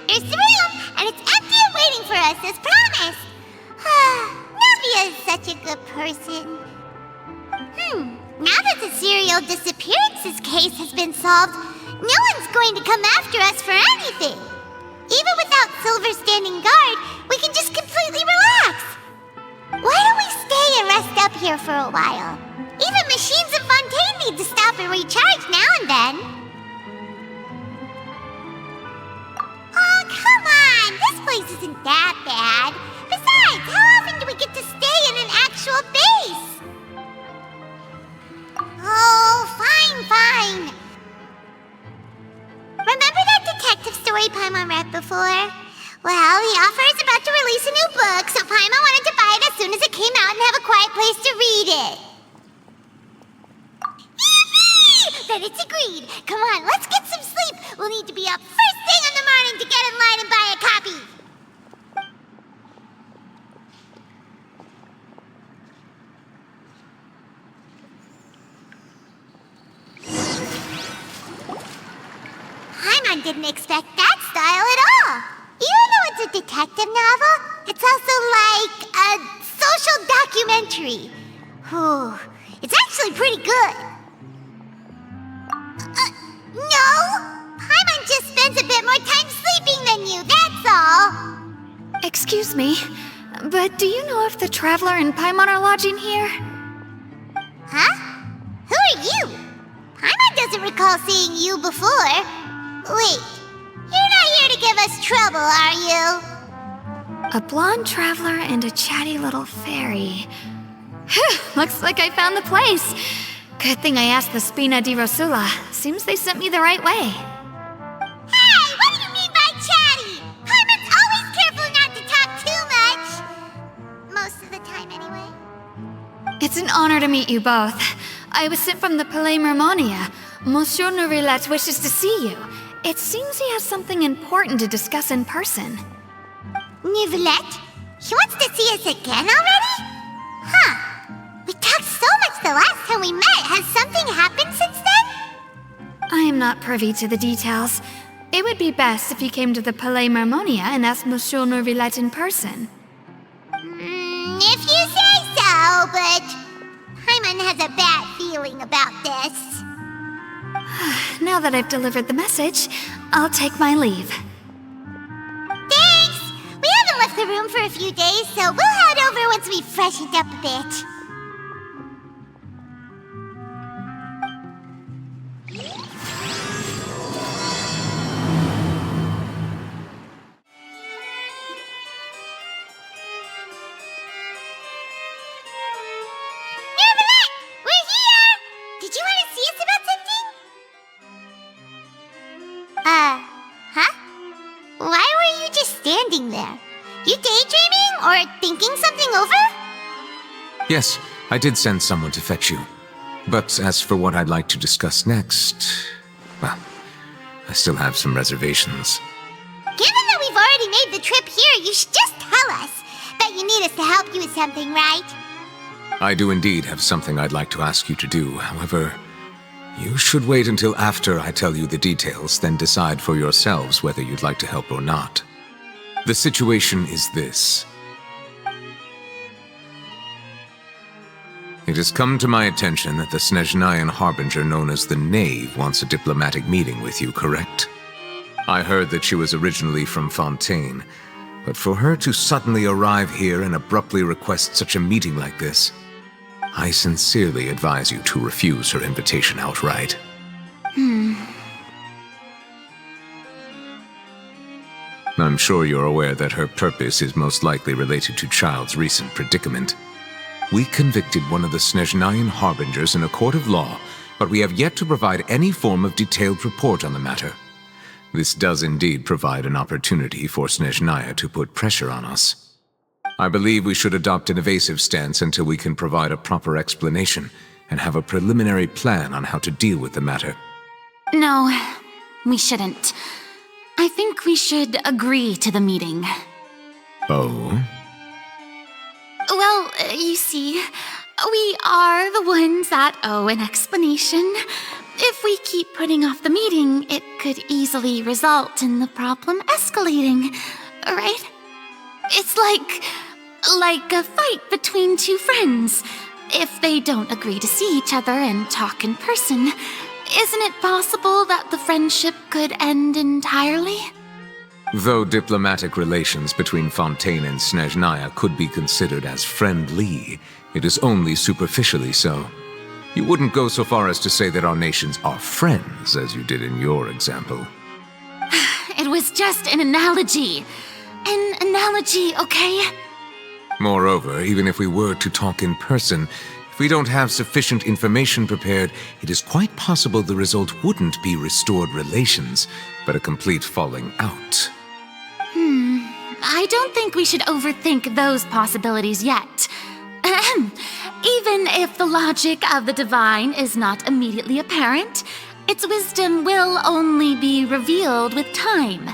enters the room, and it's empty and waiting for us as promised. Navia is such a good person. Now that the serial disappearances case has been solved, no one's going to come after us for anything. Even without Silver standing guard, we can just completely relax. Why don't we stay and rest up here for a while? Even machines in Fontaine need to stop and recharge now and then. Oh, come on! This place isn't that bad. Besides, how often do we get to stay in an actual base? Oh, fine. Remember that detective story Paimon read before? Well, the author is about to release a new book, so Paimon wanted to buy it as soon as it came out and have a quiet place to read it. Yippee! Then it's agreed. Come on, let's get some sleep. We'll need to be up first thing in the morning to get in line and buy a copy. Paimon didn't expect that style at all. Even though it's a detective novel, it's also like a social documentary. It's actually pretty good. No! Paimon just spends a bit more time sleeping than you, that's all. Excuse me, but do you know if the Traveler and Paimon are lodging here? Huh? Who are you? Paimon doesn't recall seeing you before. Wait, you're not here to give us trouble, are you? A blonde traveler and a chatty little fairy. Looks like I found the place. Good thing I asked the Spina di Rosula. Seems they sent me the right way. Hey, what do you mean by chatty? Paimon's always careful not to talk too much. Most of the time, anyway. It's an honor to meet you both. I was sent from the Palais Mermonia. Monsieur Nourilette wishes to see you. It seems he has something important to discuss in person. Nourilette? He wants to see us again already? Huh. We talked so much the last time we met. Has something happened since then? I am not privy to the details. It would be best if you came to the Palais Mermonia and asked Monsieur Nourilette in person. If you say so, but Paimon has a bad feeling about this. Now that I've delivered the message, I'll take my leave. Thanks! We haven't left the room for a few days, so we'll head over once we've freshened up a bit. Nourilette! We're here! Did you want to see us about something? Huh? Why were you just standing there? You daydreaming or thinking something over? Yes, I did send someone to fetch you. But as for what I'd like to discuss next, well, I still have some reservations. Given that we've already made the trip here, you should just tell us. Bet you need us to help you with something, right? I do indeed have something I'd like to ask you to do. However, you should wait until after I tell you the details, then decide for yourselves whether you'd like to help or not. The situation is this. It has come to my attention that the Snezhnayan harbinger known as the Knave wants a diplomatic meeting with you, correct? I heard that she was originally from Fontaine, but for her to suddenly arrive here and abruptly request such a meeting like this, I sincerely advise you to refuse her invitation outright. I'm sure you're aware that her purpose is most likely related to Child's recent predicament. We convicted one of the Snezhnayan harbingers in a court of law, but we have yet to provide any form of detailed report on the matter. This does indeed provide an opportunity for Snezhnaya to put pressure on us. I believe we should adopt an evasive stance until we can provide a proper explanation and have a preliminary plan on how to deal with the matter. No, we shouldn't. I think we should agree to the meeting. Oh? Well, you see, we are the ones that owe an explanation. if we keep putting off the meeting, it could easily result in the problem escalating, right? It's like a fight between two friends. If they don't agree to see each other and talk in person, isn't it possible that the friendship could end entirely? Though diplomatic relations between Fontaine and Snezhnaya could be considered as friendly, it is only superficially so. You wouldn't go so far as to say that our nations are friends, as you did in your example. It was just an analogy. An analogy, okay? Moreover, even if we were to talk in person, if we don't have sufficient information prepared, it is quite possible the result wouldn't be restored relations, but a complete falling out. I don't think we should overthink those possibilities yet. Even if the logic of the divine is not immediately apparent, its wisdom will only be revealed with time.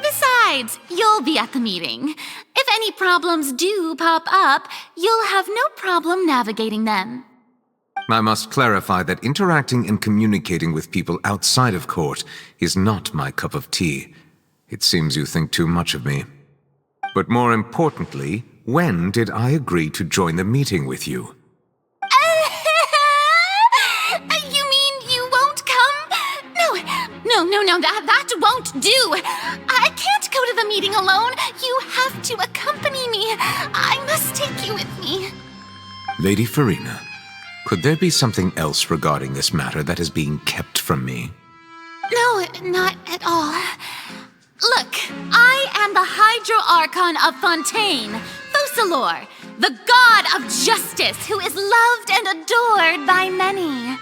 Besides, you'll be at the meeting. If any problems do pop up, you'll have no problem navigating them. I must clarify that interacting and communicating with people outside of court is not my cup of tea. It seems you think too much of me. But more importantly, when did I agree to join the meeting with you? You mean you won't come? No, that won't do. I can't go to the meeting alone. You have to accompany me. I must take you with me. Lady Farina, could there be something else regarding this matter that is being kept from me? No, not at all. Look, I am the Hydro-Archon of Fontaine, Focalor, the god of justice who is loved and adored by many.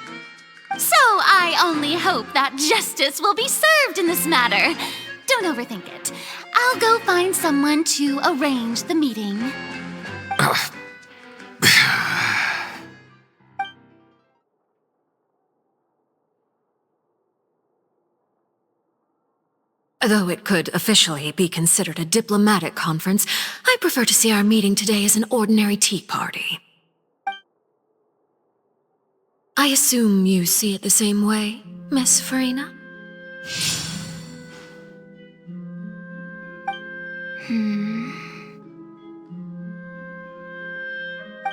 So I only hope that justice will be served in this matter. Don't overthink it. I'll go find someone to arrange the meeting. Though it could officially be considered a diplomatic conference, I prefer to see our meeting today as an ordinary tea party. I assume you see it the same way, Miss Farina?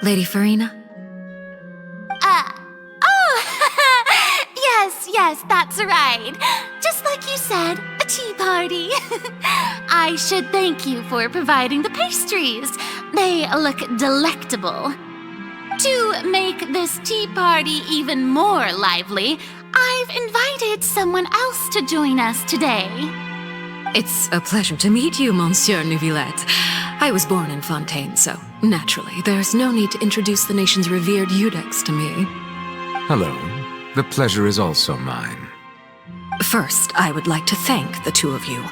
Lady Farina? Yes, that's right. Just like you said, a tea party. I should thank you for providing the pastries. They look delectable. To make this tea party even more lively, I've invited someone else to join us today. It's a pleasure to meet you, Monsieur Neuvillette. I was born in Fontaine, so naturally, there's no need to introduce the nation's revered Eudex to me. Hello. The pleasure is also mine. First, I would like to thank the two of you.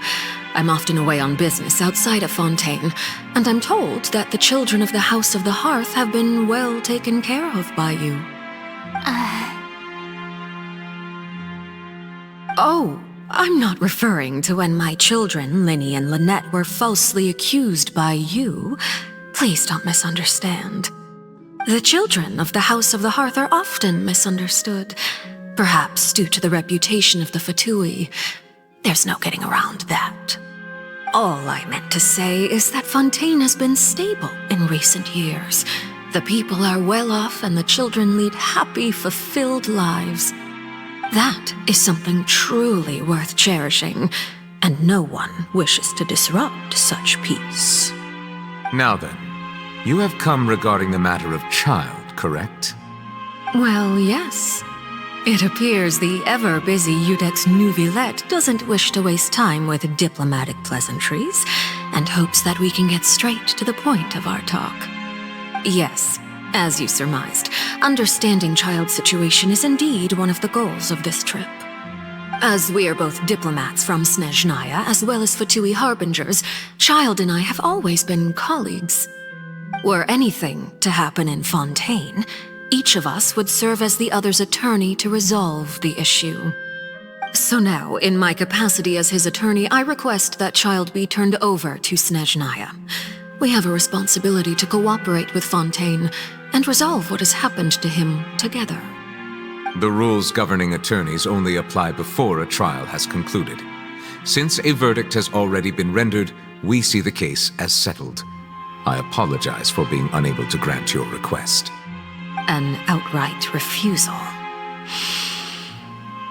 I'm often away on business outside of Fontaine, and I'm told that the children of the House of the Hearth have been well taken care of by you. Oh, I'm not referring to when my children, Linny and Lynette, were falsely accused by you. Please don't misunderstand. The children of the House of the Hearth are often misunderstood, perhaps due to the reputation of the Fatui. There's no getting around that. All I meant to say is that Fontaine has been stable in recent years. The people are well off and the children lead happy, fulfilled lives. That is something truly worth cherishing, and no one wishes to disrupt such peace. Now then, you have come regarding the matter of child, correct? Well, yes. It appears the ever-busy Eudex Neuvillette doesn't wish to waste time with diplomatic pleasantries, and hopes that we can get straight to the point of our talk. Yes, as you surmised, understanding child's situation is indeed one of the goals of this trip. As we are both diplomats from Snezhnaya, as well as Fatui harbingers, Child and I have always been colleagues. Were anything to happen in Fontaine, each of us would serve as the other's attorney to resolve the issue. So now, in my capacity as his attorney, I request that Child be turned over to Snezhnaya. We have a responsibility to cooperate with Fontaine and resolve what has happened to him together. The rules governing attorneys only apply before a trial has concluded. Since a verdict has already been rendered, we see the case as settled. I apologize for being unable to grant your request. An outright refusal.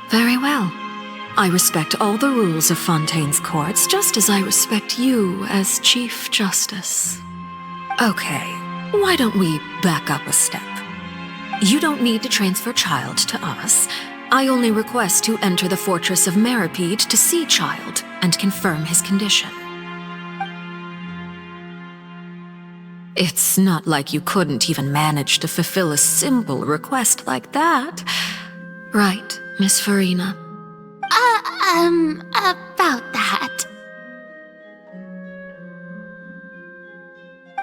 Very well. I respect all the rules of Fontaine's courts, just as I respect you as Chief Justice. Okay, why don't we back up a step? You don't need to transfer Child to us. I only request to enter the Fortress of Meripede to see Child and confirm his condition. It's not like you couldn't even manage to fulfill a simple request like that. Right, Miss Farina? About that.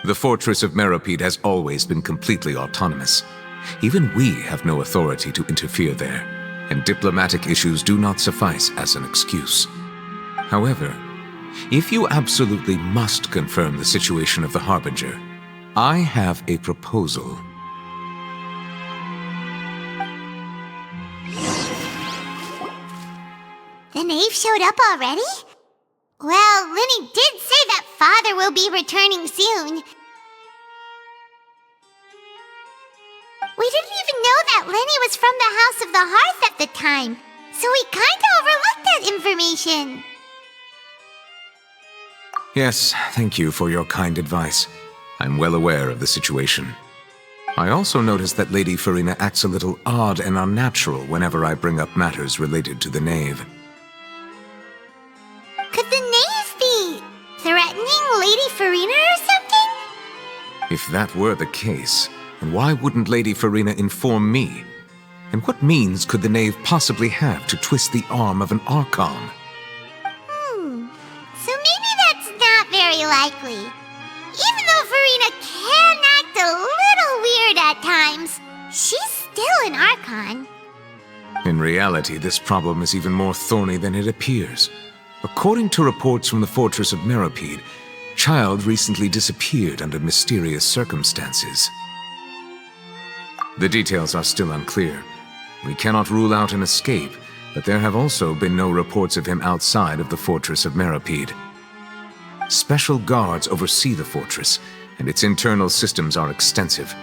The Fortress of Meripede has always been completely autonomous. Even we have no authority to interfere there, and diplomatic issues do not suffice as an excuse. However, if you absolutely must confirm the situation of the Harbinger, I have a proposal. The knave showed up already? Well, Lenny did say that Father will be returning soon. We didn't even know that Lenny was from the House of the Hearth at the time, so we kinda overlooked that information. Yes, thank you for your kind advice. I'm well aware of the situation. I also noticed that Lady Farina acts a little odd and unnatural whenever I bring up matters related to the knave. Could the knave be threatening Lady Farina or something? If that were the case, then why wouldn't Lady Farina inform me? And what means could the knave possibly have to twist the arm of an Archon? So maybe that's not very likely. Even though Farina can act a little weird at times, she's still an Archon. In reality, this problem is even more thorny than it appears. According to reports from the Fortress of Meripede, Child recently disappeared under mysterious circumstances. The details are still unclear. We cannot rule out an escape, but there have also been no reports of him outside of the Fortress of Meripede. Special guards oversee the fortress, and its internal systems are extensive.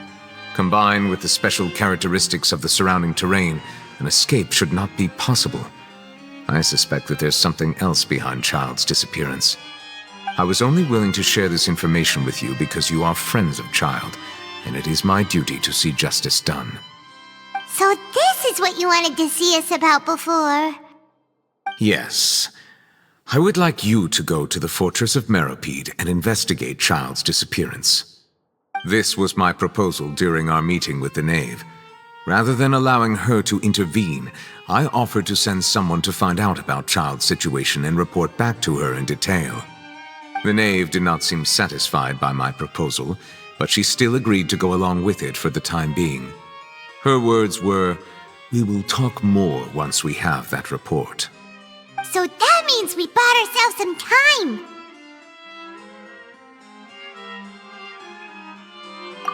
Combined with the special characteristics of the surrounding terrain, an escape should not be possible. I suspect that there's something else behind Child's disappearance. I was only willing to share this information with you because you are friends of Child, and it is my duty to see justice done. So this is what you wanted to see us about before. Yes. I would like you to go to the Fortress of Meripede and investigate Child's disappearance. This was my proposal during our meeting with the knave. Rather than allowing her to intervene, I offered to send someone to find out about Child's situation and report back to her in detail. The knave did not seem satisfied by my proposal, but she still agreed to go along with it for the time being. Her words were, "We will talk more once we have that report." So that means we bought ourselves some time.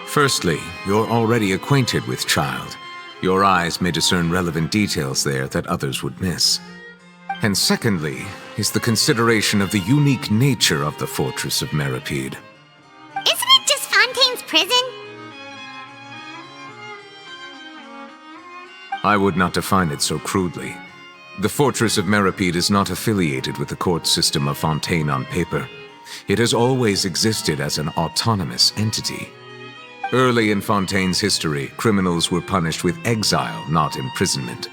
Firstly, you're already acquainted with Child. Your eyes may discern relevant details there that others would miss. And secondly, is the consideration of the unique nature of the Fortress of Meripede. Isn't it just Fontaine's prison? I would not define it so crudely. The Fortress of Meripede is not affiliated with the court system of Fontaine on paper. It has always existed as an autonomous entity. Early in Fontaine's history, criminals were punished with exile, not imprisonment.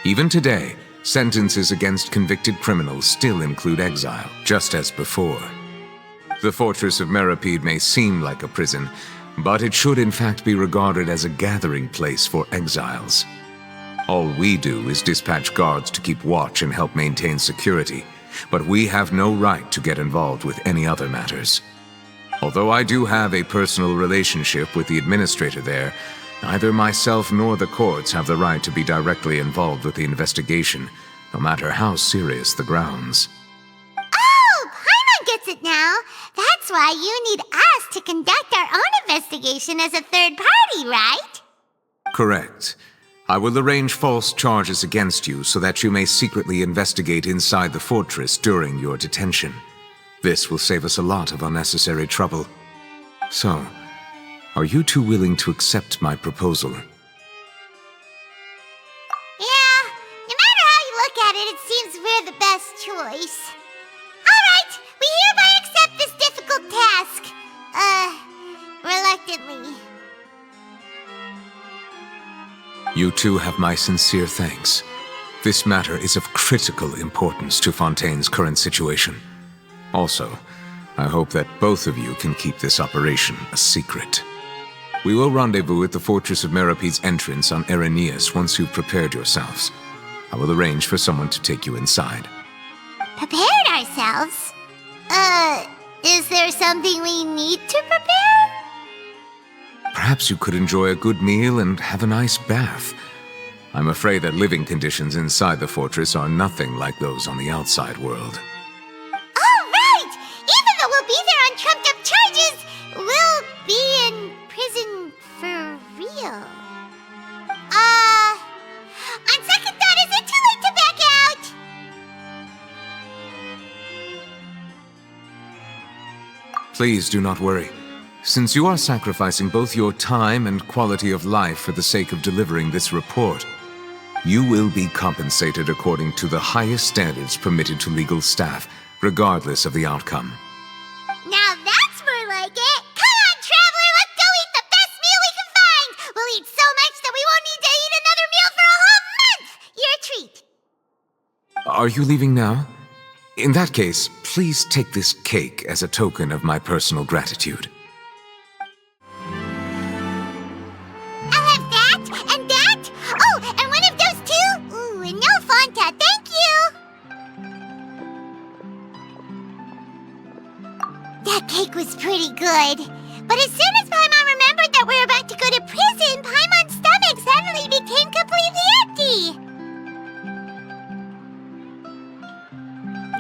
Even today, sentences against convicted criminals still include exile, just as before. The Fortress of Meripede may seem like a prison, but it should in fact be regarded as a gathering place for exiles. All we do is dispatch guards to keep watch and help maintain security, but we have no right to get involved with any other matters. Although I do have a personal relationship with the administrator there, neither myself nor the courts have the right to be directly involved with the investigation, no matter how serious the grounds. Oh, Paimon gets it now. That's why you need us to conduct our own investigation as a third party, right? Correct. I will arrange false charges against you so that you may secretly investigate inside the fortress during your detention. This will save us a lot of unnecessary trouble. So, are you two willing to accept my proposal? Yeah, no matter how you look at it, it seems we're the best choice. Alright, we hereby accept this difficult task. Reluctantly. You two have my sincere thanks. This matter is of critical importance to Fontaine's current situation. Also, I hope that both of you can keep this operation a secret. We will rendezvous at the Fortress of Meropede's entrance on Erinius once you've prepared yourselves. I will arrange for someone to take you inside. Prepared ourselves? Is there something we need to prepare? Perhaps you could enjoy a good meal and have a nice bath. I'm afraid that living conditions inside the fortress are nothing like those on the outside world. Oh, right! Even though we'll be there on trumped-up charges, we'll be in prison for real. On second thought, is it too late to back out? Please do not worry. Since you are sacrificing both your time and quality of life for the sake of delivering this report, you will be compensated according to the highest standards permitted to legal staff, regardless of the outcome. Now that's more like it. Come on, traveler, let's go eat the best meal we can find. We'll eat so much that we won't need to eat another meal for a whole month. You're a treat. Are you leaving now? In that case, please take this cake as a token of my personal gratitude. I'll have that and that. Oh, and one of those two. Ooh, and no Fanta, thank you. That cake was pretty good. But as soon as Paimon remembered that we're about to go to prison, Paimon's stomach suddenly became completely empty.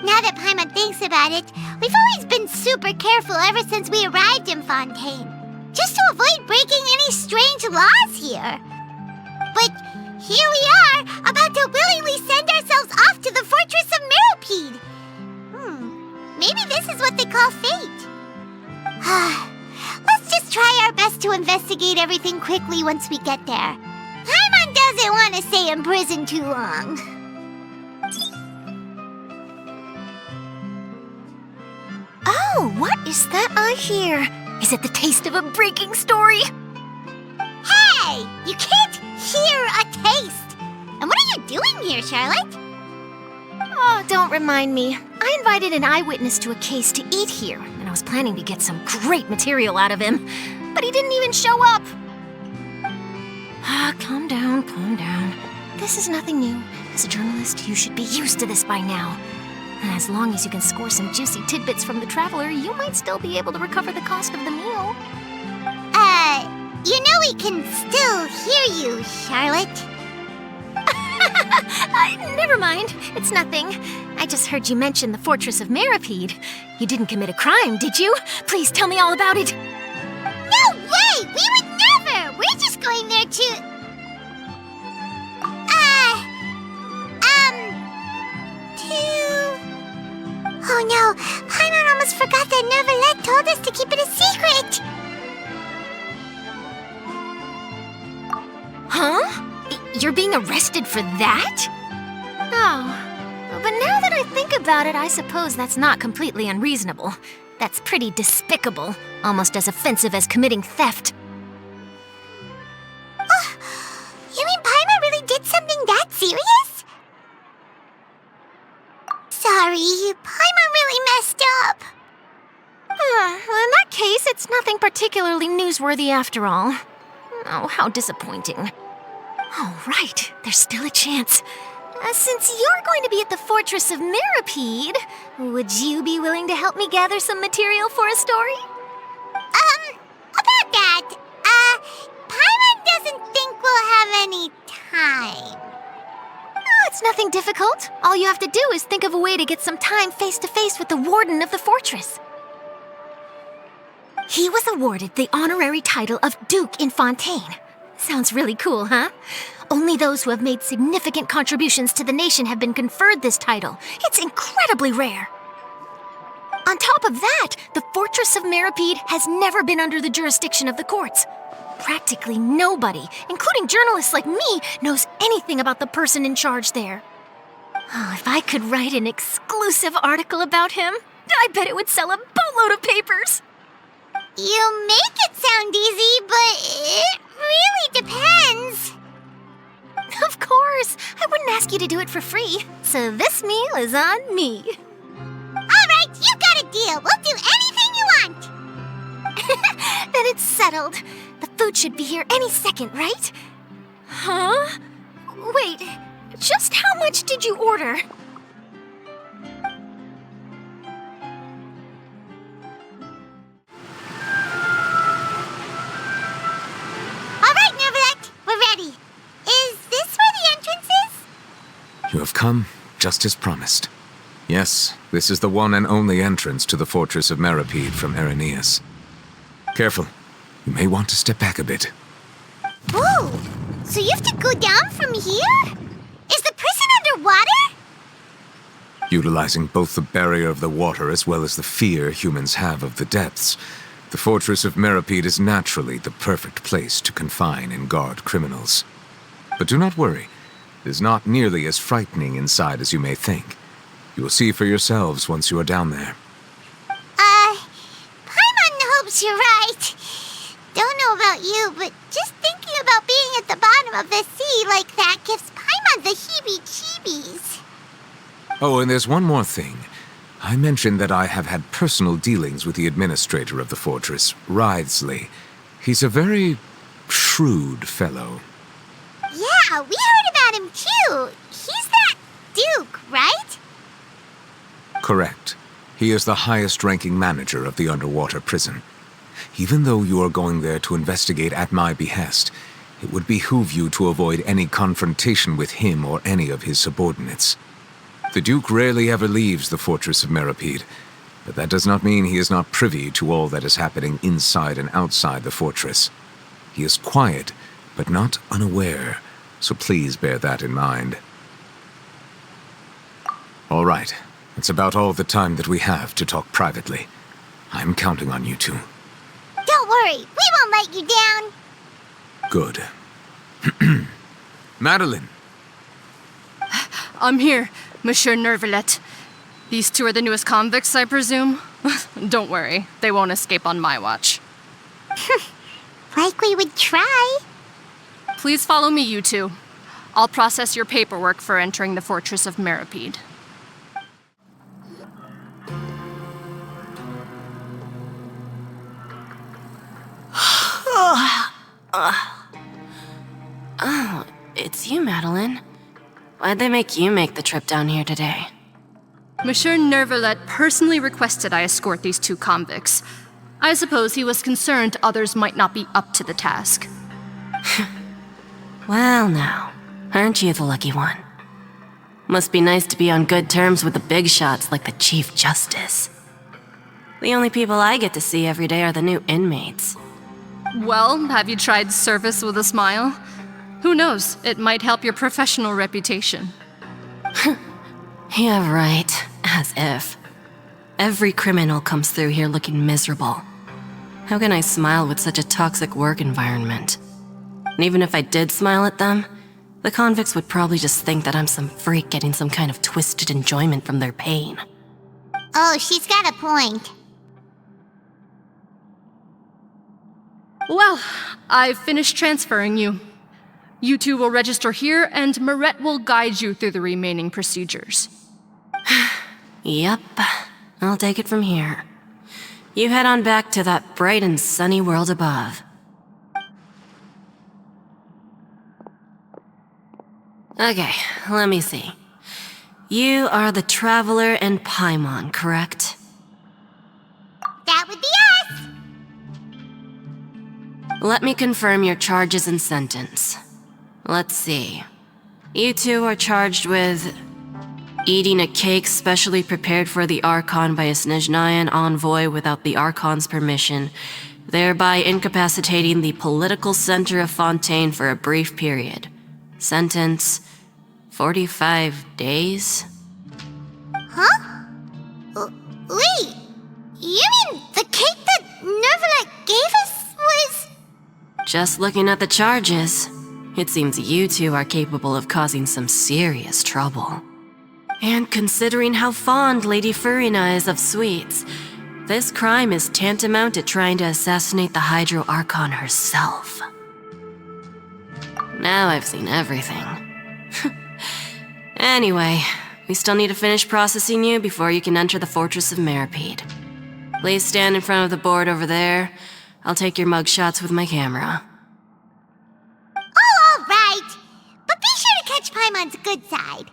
Now that Paimon thinks about it, we've always been super careful ever since we arrived in Fontaine, just to avoid breaking any strange laws here. But here we are, about to willingly send ourselves off to the Fortress of Meropede. Maybe this is what they call fate. Let's just try our best to investigate everything quickly once we get there. Paimon doesn't want to stay in prison too long. Oh, what is that I hear? Is it the taste of a breaking story? Hey! You can't hear a taste! And what are you doing here, Charlotte? Oh, don't remind me. I invited an eyewitness to a case to eat here, and I was planning to get some great material out of him, but he didn't even show up. Calm down, calm down. This is nothing new. As a journalist, you should be used to this by now. And as long as you can score some juicy tidbits from the traveler, you might still be able to recover the cost of the meal. You know we can still hear you, Charlotte. Never mind. It's nothing. I just heard you mention the Fortress of Meropede. You didn't commit a crime, did you? Please tell me all about it. No way! We would never! We're just going there to... Oh no, Paimon almost forgot that Neverlet told us to keep it a secret! Huh? You're being arrested for that? Oh, but now that I think about it, I suppose that's not completely unreasonable. That's pretty despicable, almost as offensive as committing theft. Oh, you mean Paimon really did something that serious? Sorry, Paimon really messed up. Well, in that case, it's nothing particularly newsworthy after all. Oh, how disappointing. All right, there's still a chance. Since you're going to be at the Fortress of Meropede, would you be willing to help me gather some material for a story? About that, Paimon doesn't think we'll have any time. Oh, it's nothing difficult. All you have to do is think of a way to get some time face-to-face with the warden of the fortress. He was awarded the honorary title of Duke in Fontaine. Sounds really cool, huh? Only those who have made significant contributions to the nation have been conferred this title. It's incredibly rare. On top of that, the Fortress of Meripede has never been under the jurisdiction of the courts. Practically nobody, including journalists like me, knows anything about the person in charge there. Oh, if I could write an exclusive article about him, I bet it would sell a boatload of papers. You make it sound easy, but it really depends. Of course, I wouldn't ask you to do it for free, so this meal is on me. All right, you got a deal. We'll do anything you want. Then it's settled. The food should be here any second, right? Huh? Wait, just how much did you order? All right, Nervalet, we're ready. Is this where the entrance is? You have come just as promised. Yes, this is the one and only entrance to the Fortress of Meripede from Irenaeus. Careful. You may want to step back a bit. Whoa! So you have to go down from here? Is the prison underwater? Utilizing both the barrier of the water as well as the fear humans have of the depths, the Fortress of Meripede is naturally the perfect place to confine and guard criminals. But do not worry. It is not nearly as frightening inside as you may think. You will see for yourselves once you are down there. Paimon hopes you're right. Don't know about you, but just thinking about being at the bottom of the sea like that gives Paimon the heebie-jeebies. Oh, and there's one more thing. I mentioned that I have had personal dealings with the administrator of the fortress, Writhsley. He's a very shrewd fellow. Yeah, we heard about him too. He's that Duke, right? Correct. He is the highest-ranking manager of the underwater prison. Even though you are going there to investigate at my behest, it would behoove you to avoid any confrontation with him or any of his subordinates. The Duke rarely ever leaves the Fortress of Meripede, but that does not mean he is not privy to all that is happening inside and outside the fortress. He is quiet, but not unaware, so please bear that in mind. All right, it's about all the time that we have to talk privately. I'm counting on you two. Don't worry, we won't let you down. Good. Madeline! I'm here, Monsieur Nervalet. These two are the newest convicts, I presume? Don't worry, they won't escape on my watch. Like we would try. Please follow me, you two. I'll process your paperwork for entering the Fortress of Meripede. Oh, it's you, Madeline. Why'd they make you make the trip down here today? Monsieur Nervalet personally requested I escort these two convicts. I suppose he was concerned others might not be up to the task. Well, now, aren't you the lucky one? Must be nice to be on good terms with the big shots like the Chief Justice. The only people I get to see every day are the new inmates. Well, have you tried service with a smile? Who knows, it might help your professional reputation. Yeah, right. As if. Every criminal comes through here looking miserable. How can I smile with such a toxic work environment? And even if I did smile at them, the convicts would probably just think that I'm some freak getting some kind of twisted enjoyment from their pain. Oh, she's got a point. Well, I've finished transferring you. You two will register here, and Marette will guide you through the remaining procedures. Yep, I'll take it from here. You head on back to that bright and sunny world above. Okay, let me see. You are the Traveler and Paimon, correct? That would be us. Let me confirm your charges and sentence. Let's see. You two are charged with eating a cake specially prepared for the Archon by a Snezhnayan envoy without the Archon's permission, thereby incapacitating the political center of Fontaine for a brief period. Sentence 45 days? Huh? Wait, you mean the cake that Nervalet gave us was... Just looking at the charges, it seems you two are capable of causing some serious trouble. And considering how fond Lady Furina is of sweets, this crime is tantamount to trying to assassinate the Hydro Archon herself. Now I've seen everything. Anyway, we still need to finish processing you before you can enter the Fortress of Meripede. Please stand in front of the board over there. I'll take your mug shots with my camera. Oh, all right. But be sure to catch Paimon's good side.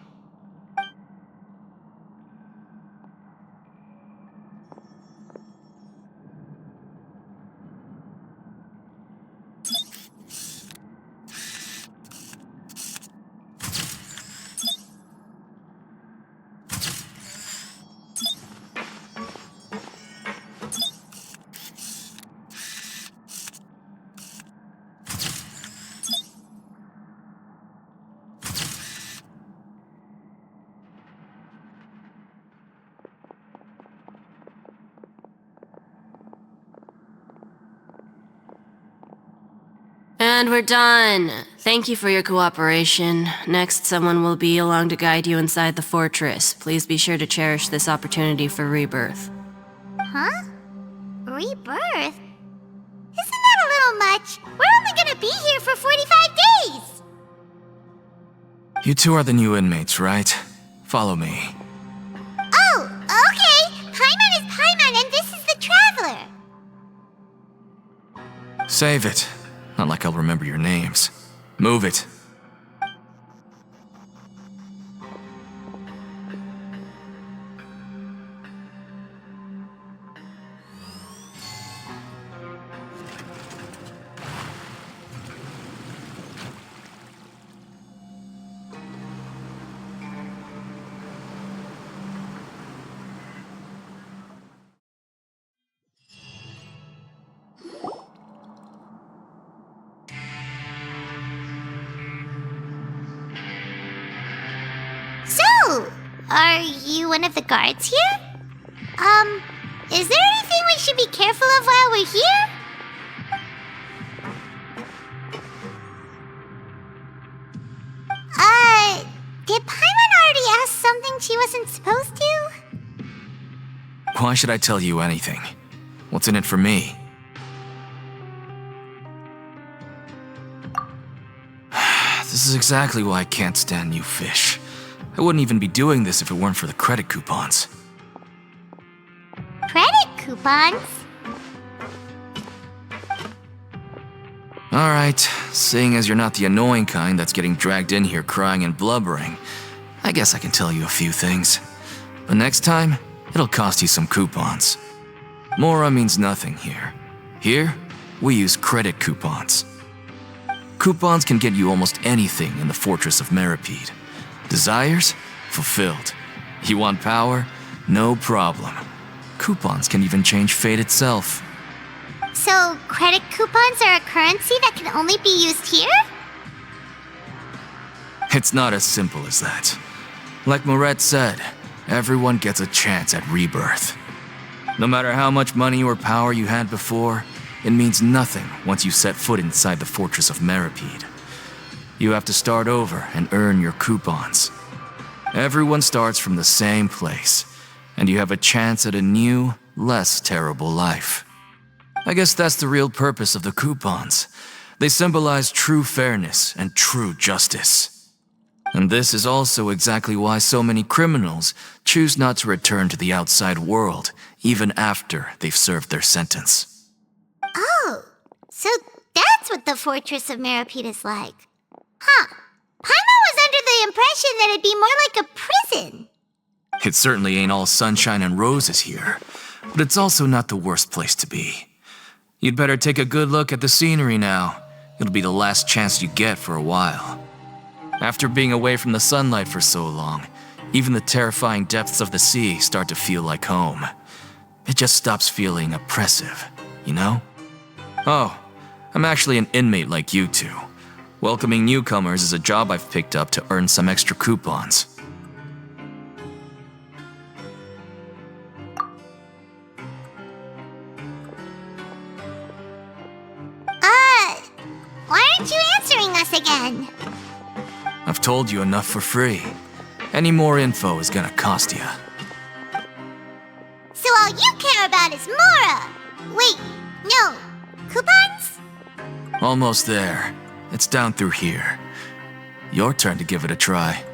And we're done. Thank you for your cooperation. Next, someone will be along to guide you inside the fortress. Please be sure to cherish this opportunity for rebirth. Huh? Rebirth? Isn't that a little much? We're only gonna be here for 45 days! You two are the new inmates, right? Follow me. Oh, okay! Paimon is Paimon and this is the Traveler! Save it. Not like I'll remember your names. Move it. So, are you one of the guards here? Is there anything we should be careful of while we're here? Did Paimon already ask something she wasn't supposed to? Why should I tell you anything? What's in it for me? This is exactly why I can't stand new fish. I wouldn't even be doing this if it weren't for the credit coupons. Credit coupons? Alright, seeing as you're not the annoying kind that's getting dragged in here crying and blubbering, I guess I can tell you a few things. But next time, it'll cost you some coupons. Mora means nothing here. Here, we use credit coupons. Coupons can get you almost anything in the Fortress of Meripede. Desires? Fulfilled. You want power? No problem. Coupons can even change fate itself. So, credit coupons are a currency that can only be used here? It's not as simple as that. Like Moret said, everyone gets a chance at rebirth. No matter how much money or power you had before, it means nothing once you set foot inside the Fortress of Meripede. You have to start over and earn your coupons. Everyone starts from the same place, and you have a chance at a new, less terrible life. I guess that's the real purpose of the coupons. They symbolize true fairness and true justice. And this is also exactly why so many criminals choose not to return to the outside world, even after they've served their sentence. Oh, so that's what the Fortress of Meripede is like. Huh. Paimon was under the impression that it'd be more like a prison. It certainly ain't all sunshine and roses here, but it's also not the worst place to be. You'd better take a good look at the scenery now. It'll be the last chance you get for a while. After being away from the sunlight for so long, even the terrifying depths of the sea start to feel like home. It just stops feeling oppressive, you know? Oh, I'm actually an inmate like you two. Welcoming newcomers is a job I've picked up to earn some extra coupons. Why aren't you answering us again? I've told you enough for free. Any more info is gonna cost you. So all you care about is Mora! Wait, no. Coupons? Almost there. It's down through here. Your turn to give it a try.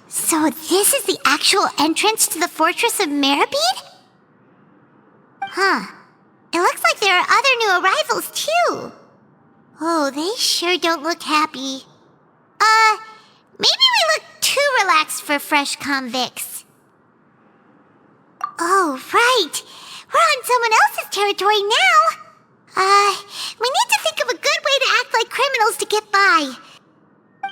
So this is the actual entrance to the Fortress of Meribed? Huh. It looks like there are other new arrivals, too. Oh, they sure don't look happy. Maybe we look too relaxed for fresh convicts. Oh, right. We're on someone else's territory now. We need to think of a good way to act like criminals to get by.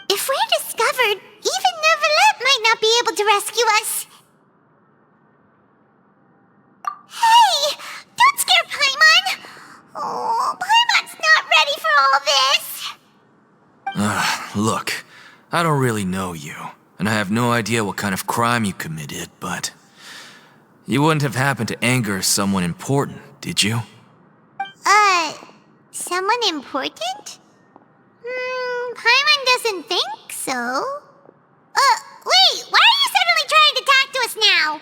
If we're discovered, even Neuvillette might not be able to rescue us. Hey! Don't scare Paimon! Oh, Paimon's not ready for all this! Look, I don't really know you, and I have no idea what kind of crime you committed, but... You wouldn't have happened to anger someone important, did you? Someone important? Paimon doesn't think so. Wait, why are you suddenly trying to talk to us now?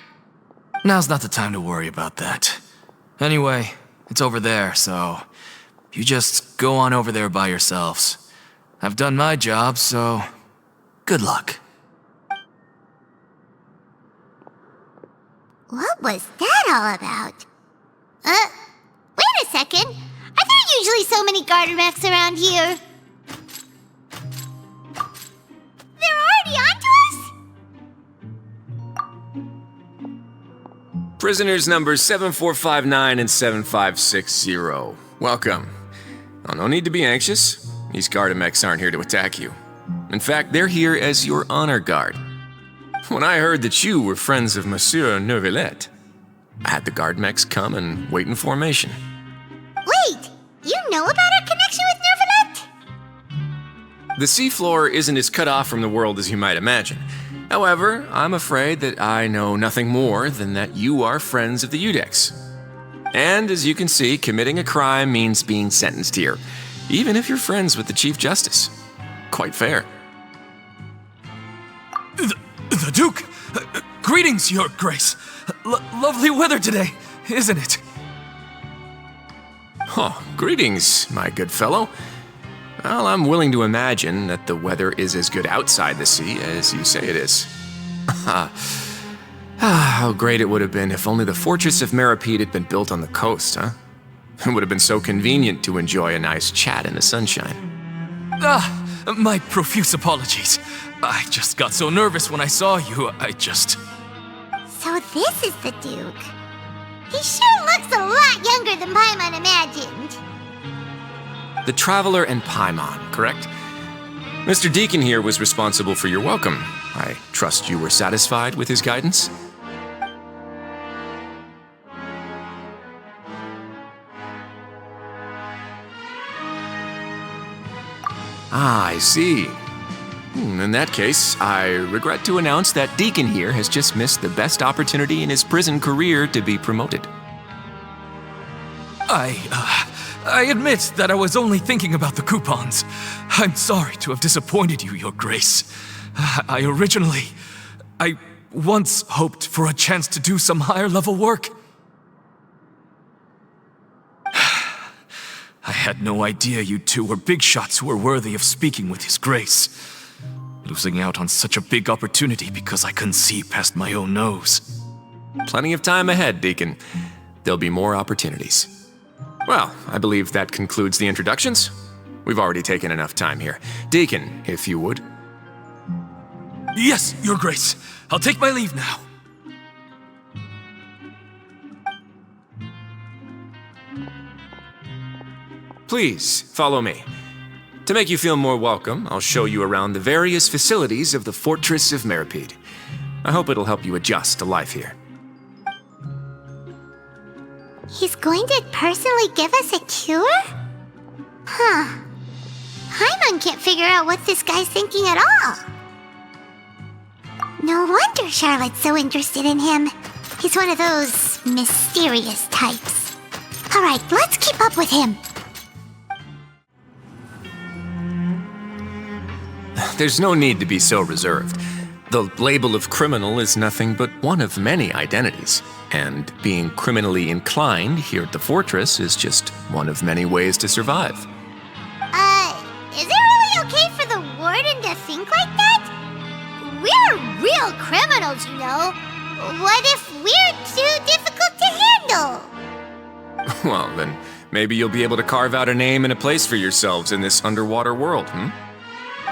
Now's not the time to worry about that. Anyway, it's over there, so... You just go on over there by yourselves. I've done my job, so... Good luck. What was that all about? Wait a second. Are there usually so many garter mechs around here? They're already onto us? Prisoners numbers 7459 and 7560. Welcome. Oh, no need to be anxious. These Gardamex aren't here to attack you. In fact, they're here as your honor guard. When I heard that you were friends of Monsieur Neuvillette, I had the Gardamex come and wait in formation. Wait, you know about our connection with Neuvillette? The seafloor isn't as cut off from the world as you might imagine. However, I'm afraid that I know nothing more than that you are friends of the Udex. And as you can see, committing a crime means being sentenced here, even if you're friends with the Chief Justice. Quite fair. The Duke! Greetings, Your Grace! Lovely weather today, isn't it? Oh, greetings, my good fellow. Well, I'm willing to imagine that the weather is as good outside the sea as you say it is. How great it would have been if only the Fortress of Meribed had been built on the coast, huh? It would have been so convenient to enjoy a nice chat in the sunshine. My profuse apologies. I just got so nervous when I saw you, So this is the Duke. He sure looks a lot younger than Paimon imagined. The Traveler and Paimon, correct? Mr. Deacon here was responsible for your welcome. I trust you were satisfied with his guidance? Ah, I see. In that case, I regret to announce that Deacon here has just missed the best opportunity in his prison career to be promoted. I admit that I was only thinking about the coupons. I'm sorry to have disappointed you, Your Grace. I once hoped for a chance to do some higher-level work. I had no idea you two were big shots who were worthy of speaking with His Grace. Losing out on such a big opportunity because I couldn't see past my own nose. Plenty of time ahead, Deacon. There'll be more opportunities. Well, I believe that concludes the introductions. We've already taken enough time here. Deacon, if you would. Yes, Your Grace. I'll take my leave now. Please, follow me. To make you feel more welcome, I'll show you around the various facilities of the Fortress of Meribed. I hope it'll help you adjust to life here. He's going to personally give us a cure? Huh. Paimon can't figure out what this guy's thinking at all. No wonder Charlotte's so interested in him. He's one of those mysterious types. Alright, let's keep up with him. There's no need to be so reserved. The label of criminal is nothing but one of many identities. And being criminally inclined here at the fortress is just one of many ways to survive. Is it really okay for the warden to think like that? We're real criminals, you know. What if we're too difficult to handle? Well, then maybe you'll be able to carve out a name and a place for yourselves in this underwater world,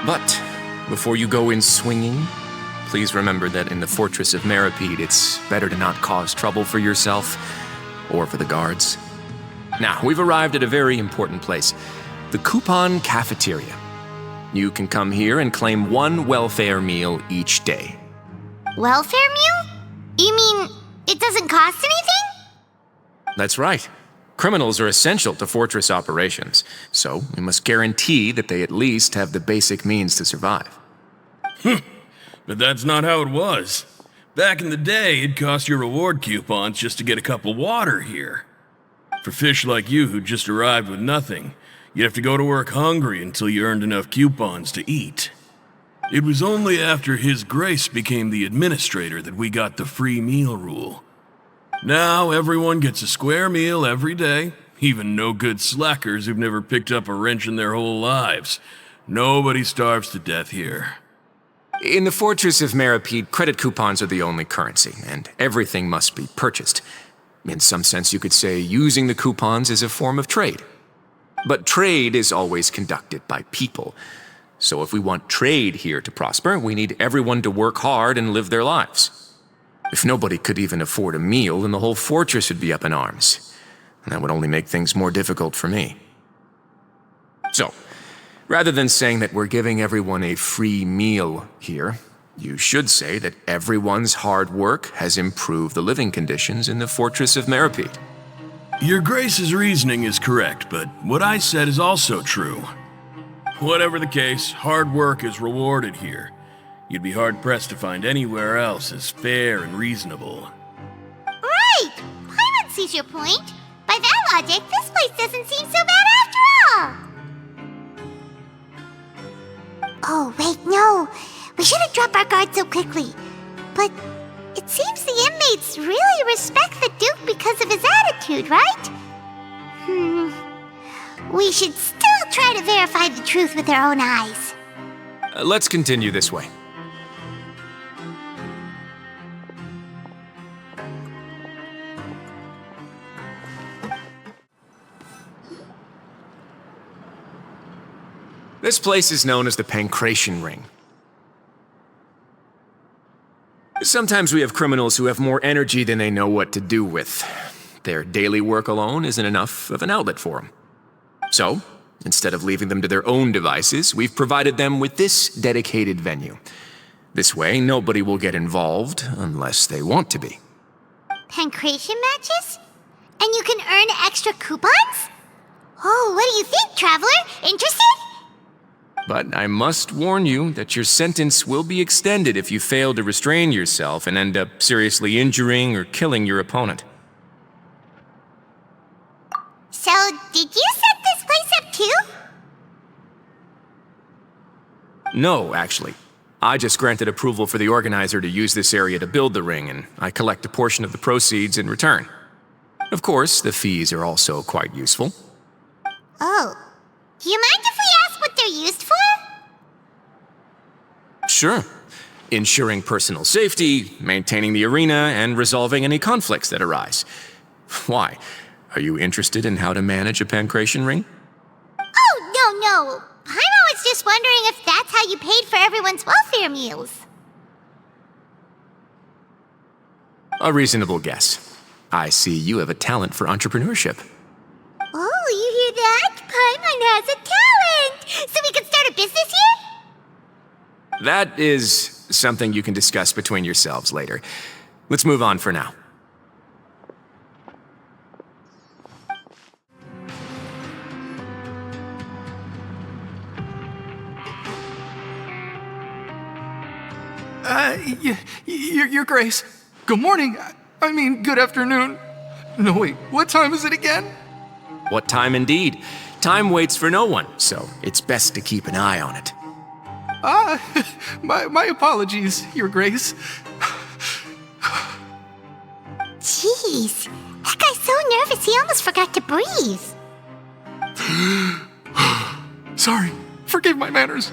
But before you go in swinging, please remember that in the Fortress of Meripede, it's better to not cause trouble for yourself or for the guards. Now, we've arrived at a very important place, the Coupon Cafeteria. You can come here and claim one welfare meal each day. Welfare meal? You mean it doesn't cost anything? That's right. Criminals are essential to Fortress operations, so we must guarantee that they at least have the basic means to survive. But that's not how it was. Back in the day, it cost your reward coupons just to get a cup of water here. For fish like you who just arrived with nothing, you'd have to go to work hungry until you earned enough coupons to eat. It was only after His Grace became the administrator that we got the free meal rule. Now everyone gets a square meal every day, even no-good slackers who've never picked up a wrench in their whole lives. Nobody starves to death here. In the Fortress of Meripede, credit coupons are the only currency, and everything must be purchased. In some sense, you could say using the coupons is a form of trade. But trade is always conducted by people. So if we want trade here to prosper, we need everyone to work hard and live their lives. If nobody could even afford a meal, then the whole fortress would be up in arms. And that would only make things more difficult for me. So, rather than saying that we're giving everyone a free meal here, you should say that everyone's hard work has improved the living conditions in the Fortress of Meripede. Your Grace's reasoning is correct, but what I said is also true. Whatever the case, hard work is rewarded here. You'd be hard-pressed to find anywhere else as fair and reasonable. Right! Paimon sees your point. By that logic, this place doesn't seem so bad after all. Oh, wait, no. We shouldn't drop our guard so quickly. But it seems the inmates really respect the Duke because of his attitude, right? We should still try to verify the truth with our own eyes. Let's continue this way. This place is known as the Pancration Ring. Sometimes we have criminals who have more energy than they know what to do with. Their daily work alone isn't enough of an outlet for them. So, instead of leaving them to their own devices, we've provided them with this dedicated venue. This way, nobody will get involved unless they want to be. Pancration matches? And you can earn extra coupons? Oh, what do you think, traveler? Interested? But I must warn you that your sentence will be extended if you fail to restrain yourself and end up seriously injuring or killing your opponent. So, did you set this place up too? No, actually. I just granted approval for the organizer to use this area to build the ring, and I collect a portion of the proceeds in return. Of course, the fees are also quite useful. Oh. Do you mind if we ask what they're used for? Sure. Ensuring personal safety, maintaining the arena, and resolving any conflicts that arise. Why? Are you interested in how to manage a pancration ring? Oh, no. Paimon was just wondering if that's how you paid for everyone's welfare meals. A reasonable guess. I see you have a talent for entrepreneurship. Oh, you hear that? Paimon has a talent! So we can start a business here? That is something you can discuss between yourselves later. Let's move on for now. Your Grace. Good morning. I mean, good afternoon. No, wait, what time is it again? What time indeed? Time waits for no one, so it's best to keep an eye on it. My apologies, Your Grace. Jeez, that guy's so nervous he almost forgot to breathe. Sorry, forgive my manners.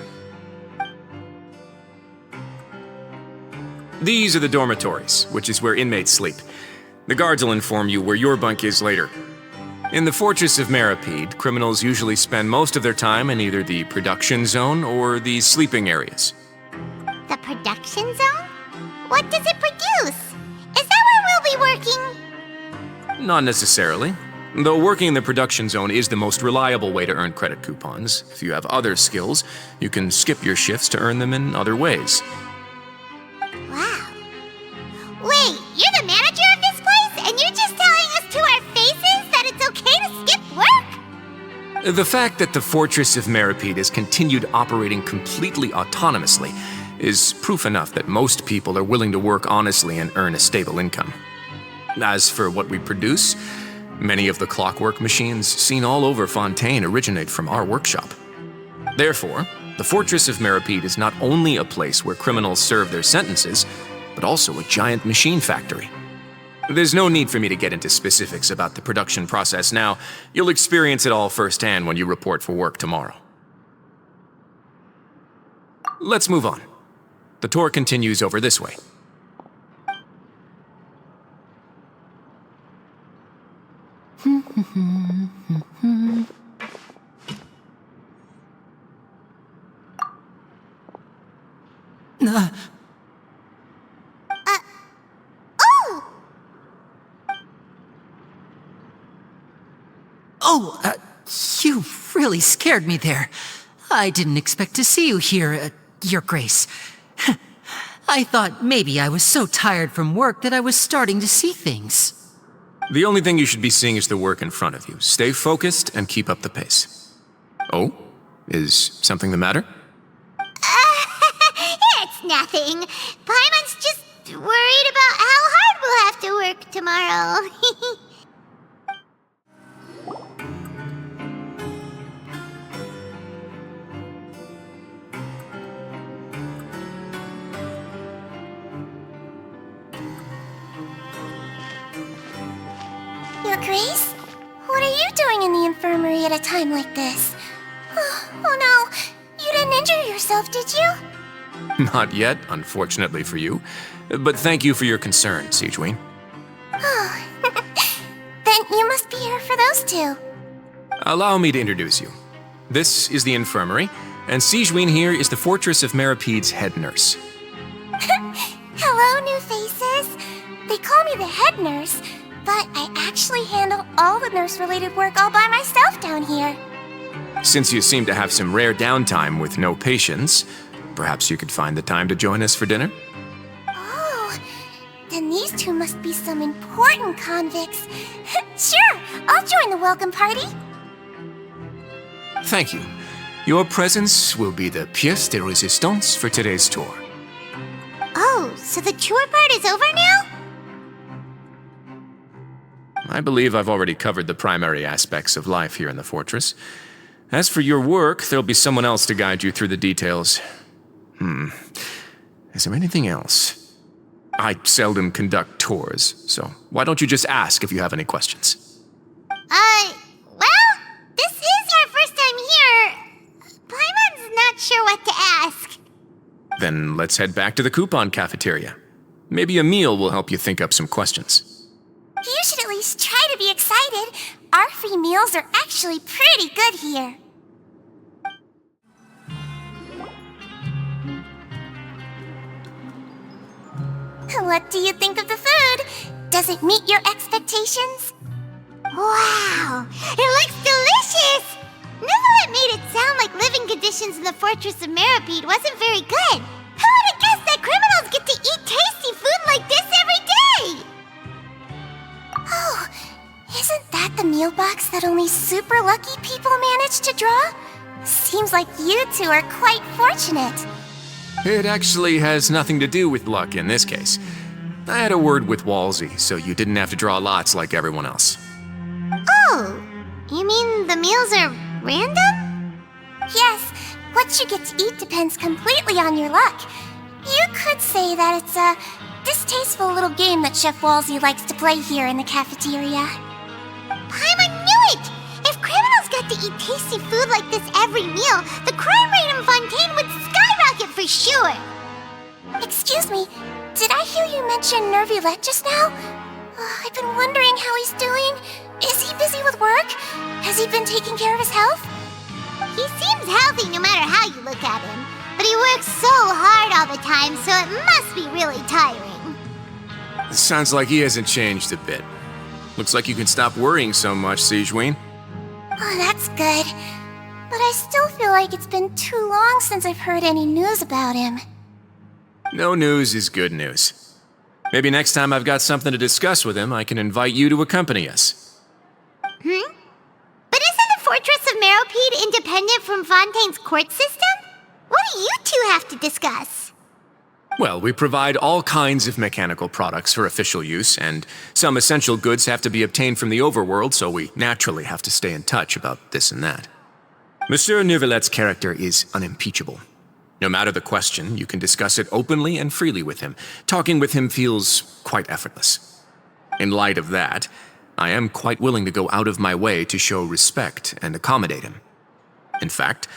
These are the dormitories, which is where inmates sleep. The guards will inform you where your bunk is later. In the Fortress of Meripede, criminals usually spend most of their time in either the production zone or the sleeping areas. The production zone? What does it produce? Is that where we'll be working? Not necessarily. Though working in the production zone is the most reliable way to earn credit coupons, if you have other skills, you can skip your shifts to earn them in other ways. Wow. Wait, you're the manager of this place, and you're just telling us to our faces that it's okay to skip work? The fact that the Fortress of Meripede has continued operating completely autonomously is proof enough that most people are willing to work honestly and earn a stable income. As for what we produce, many of the clockwork machines seen all over Fontaine originate from our workshop. Therefore, the Fortress of Meripede is not only a place where criminals serve their sentences, but also a giant machine factory. There's no need for me to get into specifics about the production process now. You'll experience it all firsthand when you report for work tomorrow. Let's move on. The tour continues over this way. You really scared me there. I didn't expect to see you here, Your Grace. I thought maybe I was so tired from work that I was starting to see things. The only thing you should be seeing is the work in front of you. Stay focused and keep up the pace. Oh? Is something the matter? It's nothing. Paimon's just worried about how hard we'll have to work tomorrow. Your Grace? What are you doing in the infirmary at a time like this? Oh no, you didn't injure yourself, did you? Not yet, unfortunately for you. But thank you for your concern, Sigewin. Oh, then you must be here for those two. Allow me to introduce you. This is the infirmary, and Sigewin here is the Fortress of Meripede's head nurse. Hello, new faces. They call me the head nurse, but I actually handle all the nurse-related work all by myself down here. Since you seem to have some rare downtime with no patients, perhaps you could find the time to join us for dinner? Oh, then these two must be some important convicts. Sure, I'll join the welcome party. Thank you. Your presence will be the pièce de résistance for today's tour. Oh, so the tour part is over now? I believe I've already covered the primary aspects of life here in the fortress. As for your work, there'll be someone else to guide you through the details. Is there anything else? I seldom conduct tours, so why don't you just ask if you have any questions? Well, this is our first time here. Paimon's not sure what to ask. Then let's head back to the coupon cafeteria. Maybe a meal will help you think up some questions. You should at least try to be excited. Our free meals are actually pretty good here. What do you think of the food? Does it meet your expectations? Wow, it looks delicious! Neverlet made it sound like living conditions in the Fortress of Meripede wasn't very good. Who would have guessed that meal box that only super lucky people manage to draw? Seems like you two are quite fortunate. It actually has nothing to do with luck in this case. I had a word with Walsey, so you didn't have to draw lots like everyone else. Oh, you mean the meals are random? Yes, what you get to eat depends completely on your luck. You could say that it's a distasteful little game that Chef Walsey likes to play here in the cafeteria. Paimon knew it! If criminals got to eat tasty food like this every meal, the crime rate in Fontaine would skyrocket for sure! Excuse me, did I hear you mention Nervulette just now? I've been wondering how he's doing. Is he busy with work? Has he been taking care of his health? He seems healthy no matter how you look at him, but he works so hard all the time, so it must be really tiring. Sounds like he hasn't changed a bit. Looks like you can stop worrying so much, Sigewinne. Oh, that's good. But I still feel like it's been too long since I've heard any news about him. No news is good news. Maybe next time I've got something to discuss with him, I can invite you to accompany us. But isn't the Fortress of Meropede independent from Fontaine's court system? What do you two have to discuss? Well, we provide all kinds of mechanical products for official use, and some essential goods have to be obtained from the overworld, so we naturally have to stay in touch about this and that. Monsieur Nervulette's character is unimpeachable. No matter the question, you can discuss it openly and freely with him. Talking with him feels quite effortless. In light of that, I am quite willing to go out of my way to show respect and accommodate him. In fact,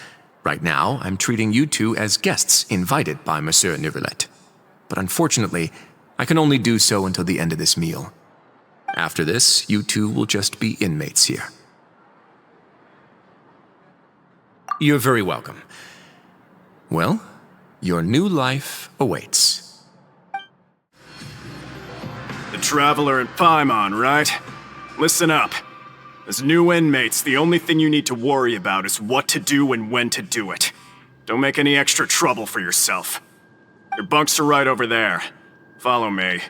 right now, I'm treating you two as guests invited by Monsieur Nervulette. But unfortunately, I can only do so until the end of this meal. After this, you two will just be inmates here. You're very welcome. Well, your new life awaits. The Traveler and Paimon, right? Listen up. As new inmates, the only thing you need to worry about is what to do and when to do it. Don't make any extra trouble for yourself. Your bunks are right over there. Follow me.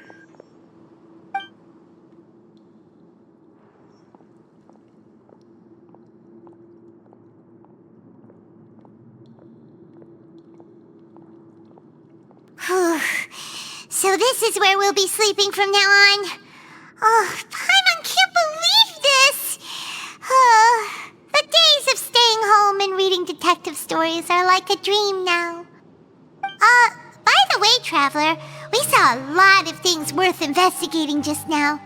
So this is where we'll be sleeping from now on. Oh, Paimon can't believe this! The days of staying home and reading detective stories are like a dream now. By the way, Traveler, we saw a lot of things worth investigating just now.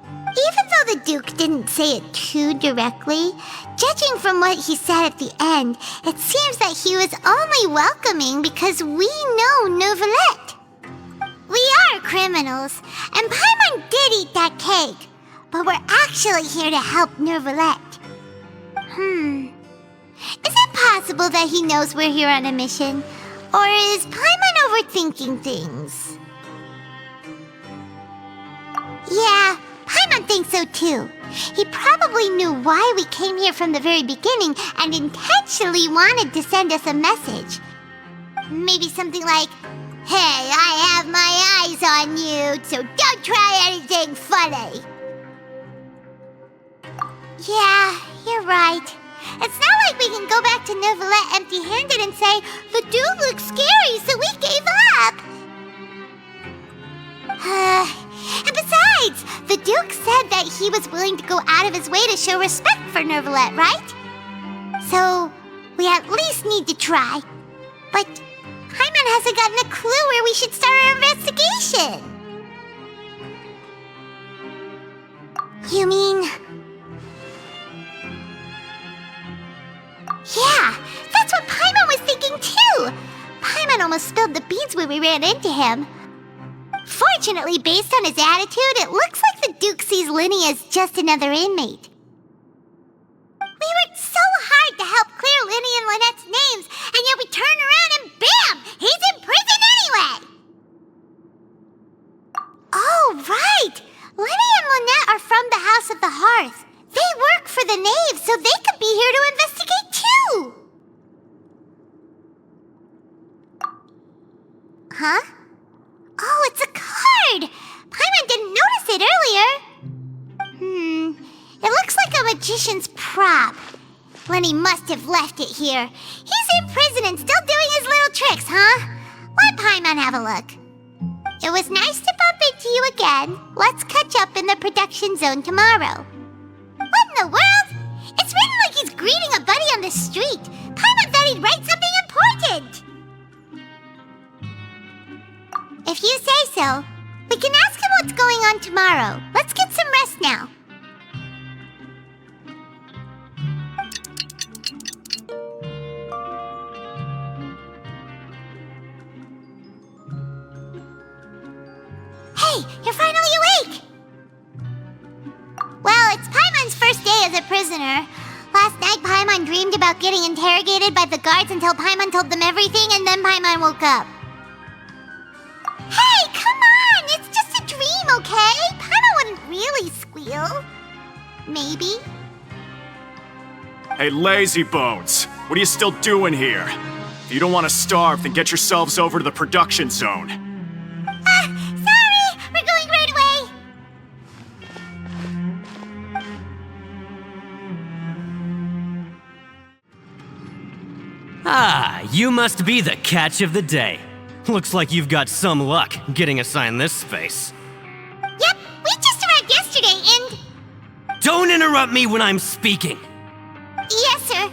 Even though the Duke didn't say it too directly, judging from what he said at the end, it seems that he was only welcoming because we know Nervulette. We are criminals, and Paimon did eat that cake, but we're actually here to help Nervulette. Is it possible that he knows we're here on a mission? Or is Paimon overthinking things? Yeah, Paimon thinks so too. He probably knew why we came here from the very beginning and intentionally wanted to send us a message. Maybe something like, "Hey, I have my eyes on you, so don't try anything funny." Yeah, you're right. It's not like we can go back to Nervulette empty-handed and say, "The dude looks scary, so we gave up." And besides, the Duke said that he was willing to go out of his way to show respect for Nervulette, right? So, we at least need to try. But Paimon hasn't gotten a clue where we should start our investigation. You mean... Yeah, that's what Paimon was thinking too! Paimon almost spilled the beans when we ran into him. Fortunately, based on his attitude, it looks like the Duke sees Linny as just another inmate. We worked so hard to help clear Linny and Lynette's names, and yet we turn around and bam! He's in prison anyway! Oh, right! Linny and Lynette are from the House of the Hearth. They work for the Knave, so they could be here to investigate too! Huh? Oh, it's a card! Paimon didn't notice it earlier. It looks like a a magician's prop. Lenny must have left it here. He's in prison and still doing his little tricks, huh? Let Paimon have a look. It was nice to bump into you again. Let's catch up in the production zone tomorrow. What in the world? It's written like he's greeting a buddy on the street. Paimon thought he'd write something important. If you say so, we can ask him what's going on tomorrow. Let's get some rest now. Hey, you're finally awake! Well, it's Paimon's first day as a prisoner. Last night, Paimon dreamed about getting interrogated by the guards until Paimon told them everything, and then Paimon woke up. Hey, come on! It's just a dream, okay? Paimon wouldn't really squeal. Maybe. Hey, lazy bones! What are you still doing here? If you don't want to starve, then get yourselves over to the production zone. Sorry! We're going right away! Ah, you must be the catch of the day. Looks like you've got some luck getting assigned this space. Yep, we just arrived yesterday and... Don't interrupt me when I'm speaking! Yes, sir.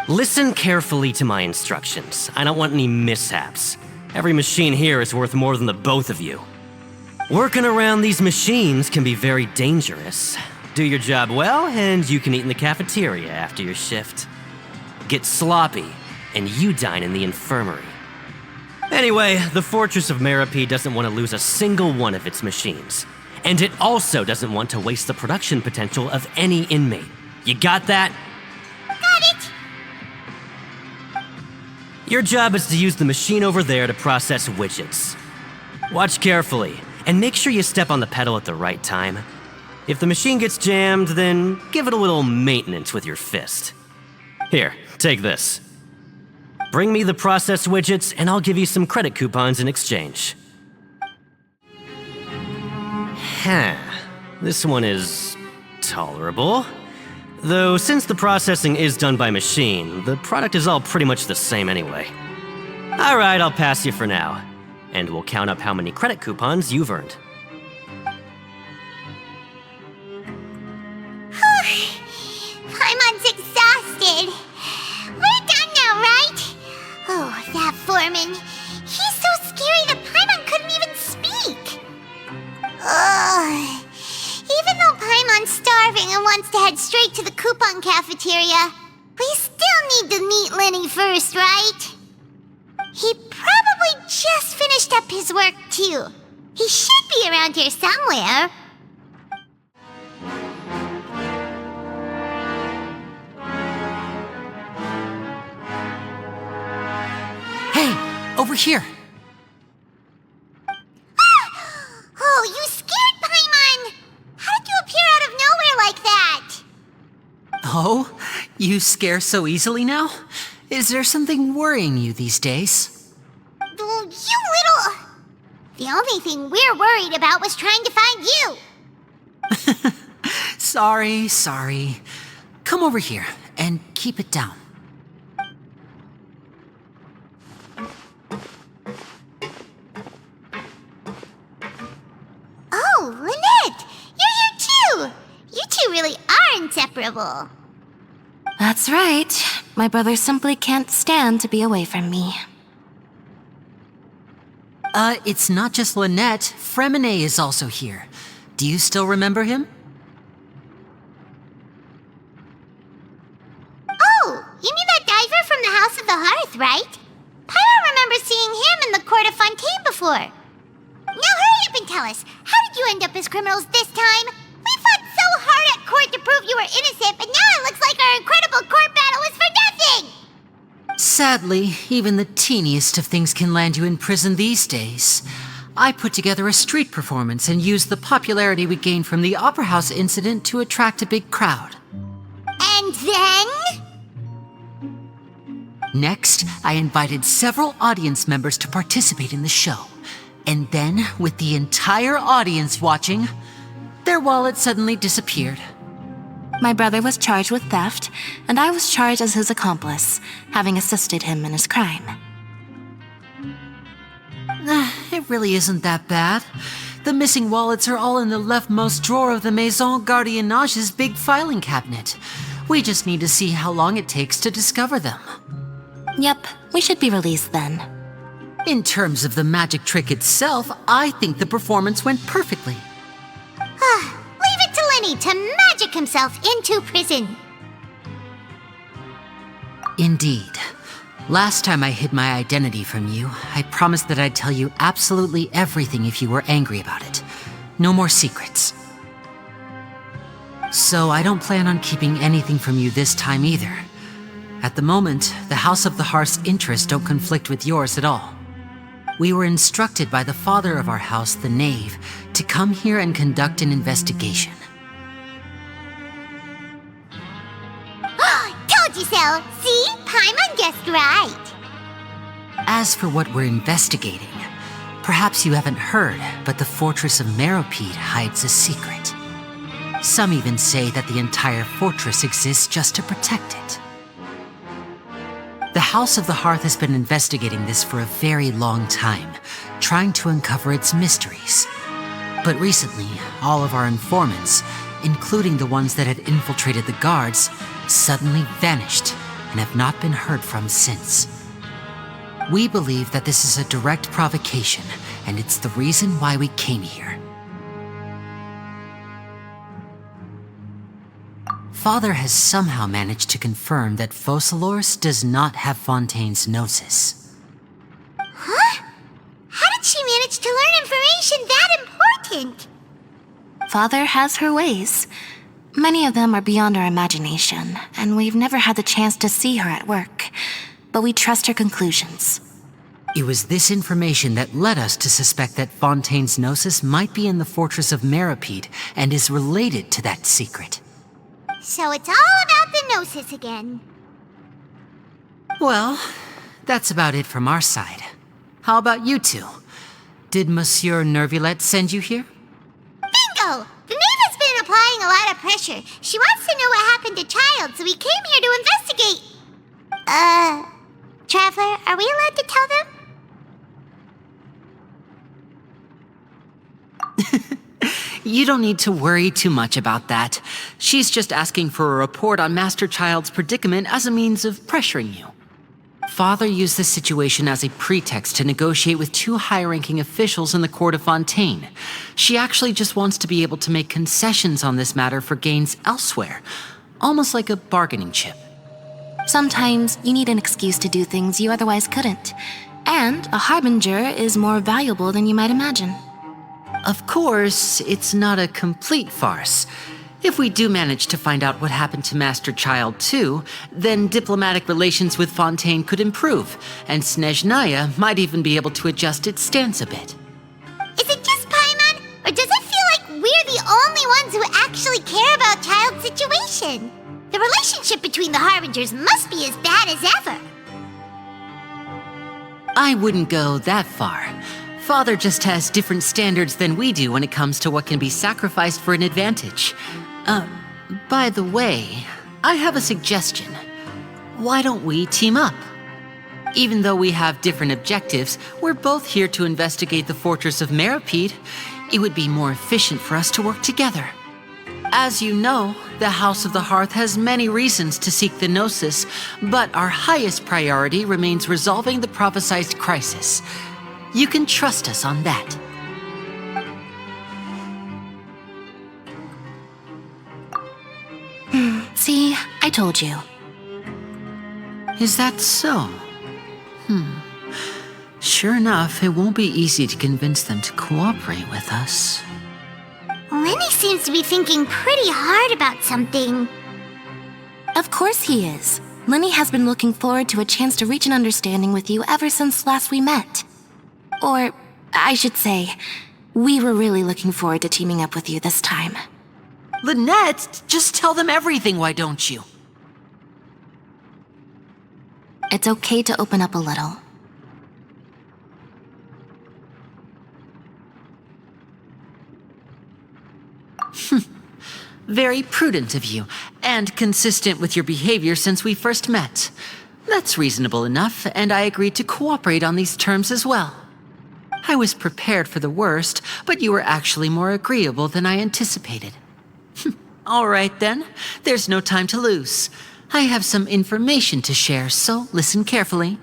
Listen carefully to my instructions. I don't want any mishaps. Every machine here is worth more than the both of you. Working around these machines can be very dangerous. Do your job well, and you can eat in the cafeteria after your shift. Get sloppy, and you dine in the infirmary. Anyway, the Fortress of Merope doesn't want to lose a single one of its machines. And it also doesn't want to waste the production potential of any inmate. You got that? Got it! Your job is to use the machine over there to process widgets. Watch carefully, and make sure you step on the pedal at the right time. If the machine gets jammed, then give it a little maintenance with your fist. Here, take this. Bring me the processed widgets, and I'll give you some credit coupons in exchange. This one is tolerable. Though since the processing is done by machine, the product is all pretty much the same anyway. Alright, I'll pass you for now. And we'll count up how many credit coupons you've earned. Paimon's exhausted. We're done now, right? Oh, that foreman. He's so scary that Paimon couldn't even speak. Ugh. Even though Paimon's starving and wants to head straight to the coupon cafeteria, we still need to meet Lenny first, right? He probably just finished up his work, too. He should be around here somewhere. Hey, over here. Oh, you scared Paimon! How did you appear out of nowhere like that? Oh, you scare so easily now? Is there something worrying you these days? You little... The only thing we're worried about was trying to find you. Sorry. Come over here and keep it down. Oh, Lynette! You're here too! You two really are inseparable. That's right. My brother simply can't stand to be away from me. It's not just Lynette. Fremine is also here. Do you still remember him? Oh, you mean that diver from the House of the Hearth, right? Paimon remembers seeing him in the Court of Fontaine before. Now hurry up and tell us, how did you end up as criminals this time? We fought so hard at court to prove you were innocent, but now it looks like our incredible court battle was for nothing! Sadly, even the teeniest of things can land you in prison these days. I put together a street performance and used the popularity we gained from the Opera House incident to attract a big crowd. And then? Next, I invited several audience members to participate in the show. And then, with the entire audience watching, their wallet suddenly disappeared. My brother was charged with theft, and I was charged as his accomplice, having assisted him in his crime. It really isn't that bad. The missing wallets are all in the leftmost drawer of the Maison Gardiennage's big filing cabinet. We just need to see how long it takes to discover them. Yep, we should be released then. In terms of the magic trick itself, I think the performance went perfectly. Leave it to Lenny to magic himself into prison. Indeed. Last time I hid my identity from you, I promised that I'd tell you absolutely everything if you were angry about it. No more secrets. So I don't plan on keeping anything from you this time either. At the moment, the House of the Hearth's interests don't conflict with yours at all. We were instructed by the father of our house, the Knave, to come here and conduct an investigation. Told you so! See? Paimon guessed right. As for what we're investigating, perhaps you haven't heard, but the fortress of Meropide hides a secret. Some even say that the entire fortress exists just to protect it. The House of the Hearth has been investigating this for a very long time, trying to uncover its mysteries. But recently, all of our informants, including the ones that had infiltrated the guards, suddenly vanished and have not been heard from since. We believe that this is a direct provocation, and it's the reason why we came here. Father has somehow managed to confirm that Focalors does not have Fontaine's gnosis. Huh? How did she manage to learn information that important? Father has her ways. Many of them are beyond our imagination, and we've never had the chance to see her at work. But we trust her conclusions. It was this information that led us to suspect that Fontaine's gnosis might be in the fortress of Meropide and is related to that secret. So it's all about the gnosis again. Well, that's about it from our side. How about you two? Did Monsieur Nervulette send you here? Bingo! The Knave has been applying a lot of pressure. She wants to know what happened to Child, so we came here to investigate. Traveler, are we allowed to tell them? You don't need to worry too much about that. She's just asking for a report on Master Child's predicament as a means of pressuring you. Father used this situation as a pretext to negotiate with two high-ranking officials in the court of Fontaine. She actually just wants to be able to make concessions on this matter for gains elsewhere, almost like a bargaining chip. Sometimes you need an excuse to do things you otherwise couldn't. And a harbinger is more valuable than you might imagine. Of course, it's not a complete farce. If we do manage to find out what happened to Master Child too, then diplomatic relations with Fontaine could improve, and Snezhnaya might even be able to adjust its stance a bit. Is it just Paimon, or does it feel like we're the only ones who actually care about Child's situation? The relationship between the Harbingers must be as bad as ever. I wouldn't go that far. Father just has different standards than we do when it comes to what can be sacrificed for an advantage. By the way, I have a suggestion. Why don't we team up? Even though we have different objectives, we're both here to investigate the fortress of Meropide. It would be more efficient for us to work together. As you know, the House of the Hearth has many reasons to seek the Gnosis, but our highest priority remains resolving the prophesized crisis. You can trust us on that. See, I told you. Is that so? Sure enough, it won't be easy to convince them to cooperate with us. Lenny seems to be thinking pretty hard about something. Of course he is. Lenny has been looking forward to a chance to reach an understanding with you ever since last we met. Or, I should say, we were really looking forward to teaming up with you this time. Lynette, just tell them everything, why don't you? It's okay to open up a little. Very prudent of you, and consistent with your behavior since we first met. That's reasonable enough, and I agreed to cooperate on these terms as well. I was prepared for the worst, but you were actually more agreeable than I anticipated. All right then, there's no time to lose. I have some information to share, so listen carefully.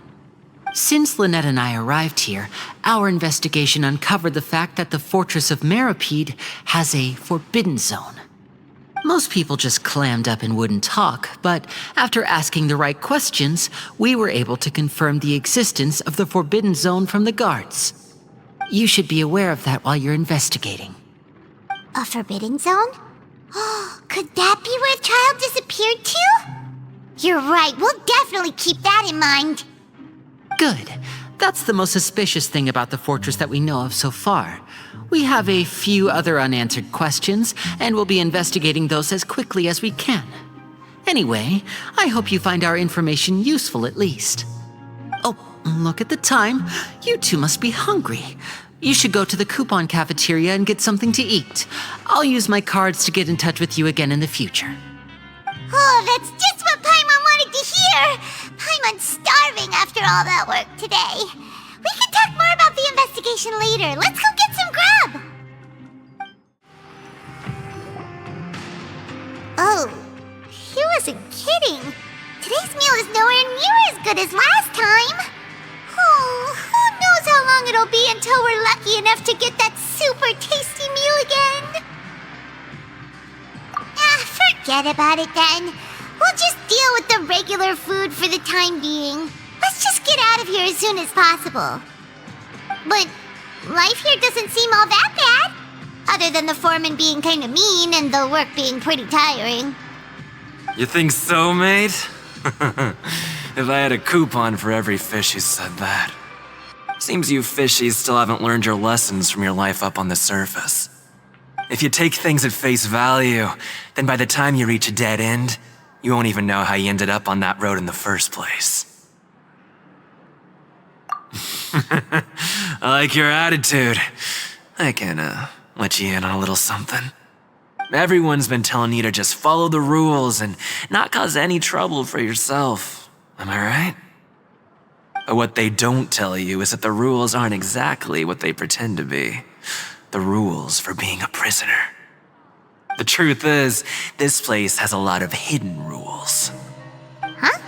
Since Lynette and I arrived here, our investigation uncovered the fact that the Fortress of Meripede has a forbidden zone. Most people just clammed up and wouldn't talk, but after asking the right questions, we were able to confirm the existence of the forbidden zone from the guards. You should be aware of that while you're investigating. A forbidden zone? Could that be where the child disappeared to? You're right, we'll definitely keep that in mind. Good. That's the most suspicious thing about the fortress that we know of so far. We have a few other unanswered questions, and we'll be investigating those as quickly as we can. Anyway, I hope you find our information useful at least. Oh, look at the time. You two must be hungry. You should go to the coupon cafeteria and get something to eat. I'll use my cards to get in touch with you again in the future. Oh, that's just what Paimon wanted to hear! Paimon's starving after all that work today. We can talk more about the investigation later. Let's go get some grub! Oh, he wasn't kidding. Today's meal is nowhere near as good as last time. Oh, who knows how long it'll be until we're lucky enough to get that super tasty meal again. Forget about it then. We'll just deal with the regular food for the time being. Let's just get out of here as soon as possible. But life here doesn't seem all that bad. Other than the foreman being kind of mean and the work being pretty tiring. You think so, mate? If I had a coupon for every fish who said that. Seems you fishies still haven't learned your lessons from your life up on the surface. If you take things at face value, then by the time you reach a dead end, you won't even know how you ended up on that road in the first place. I like your attitude. I can, let you in on a little something. Everyone's been telling you to just follow the rules and not cause any trouble for yourself. Am I right? But what they don't tell you is that the rules aren't exactly what they pretend to be. The rules for being a prisoner. The truth is, this place has a lot of hidden rules. Huh?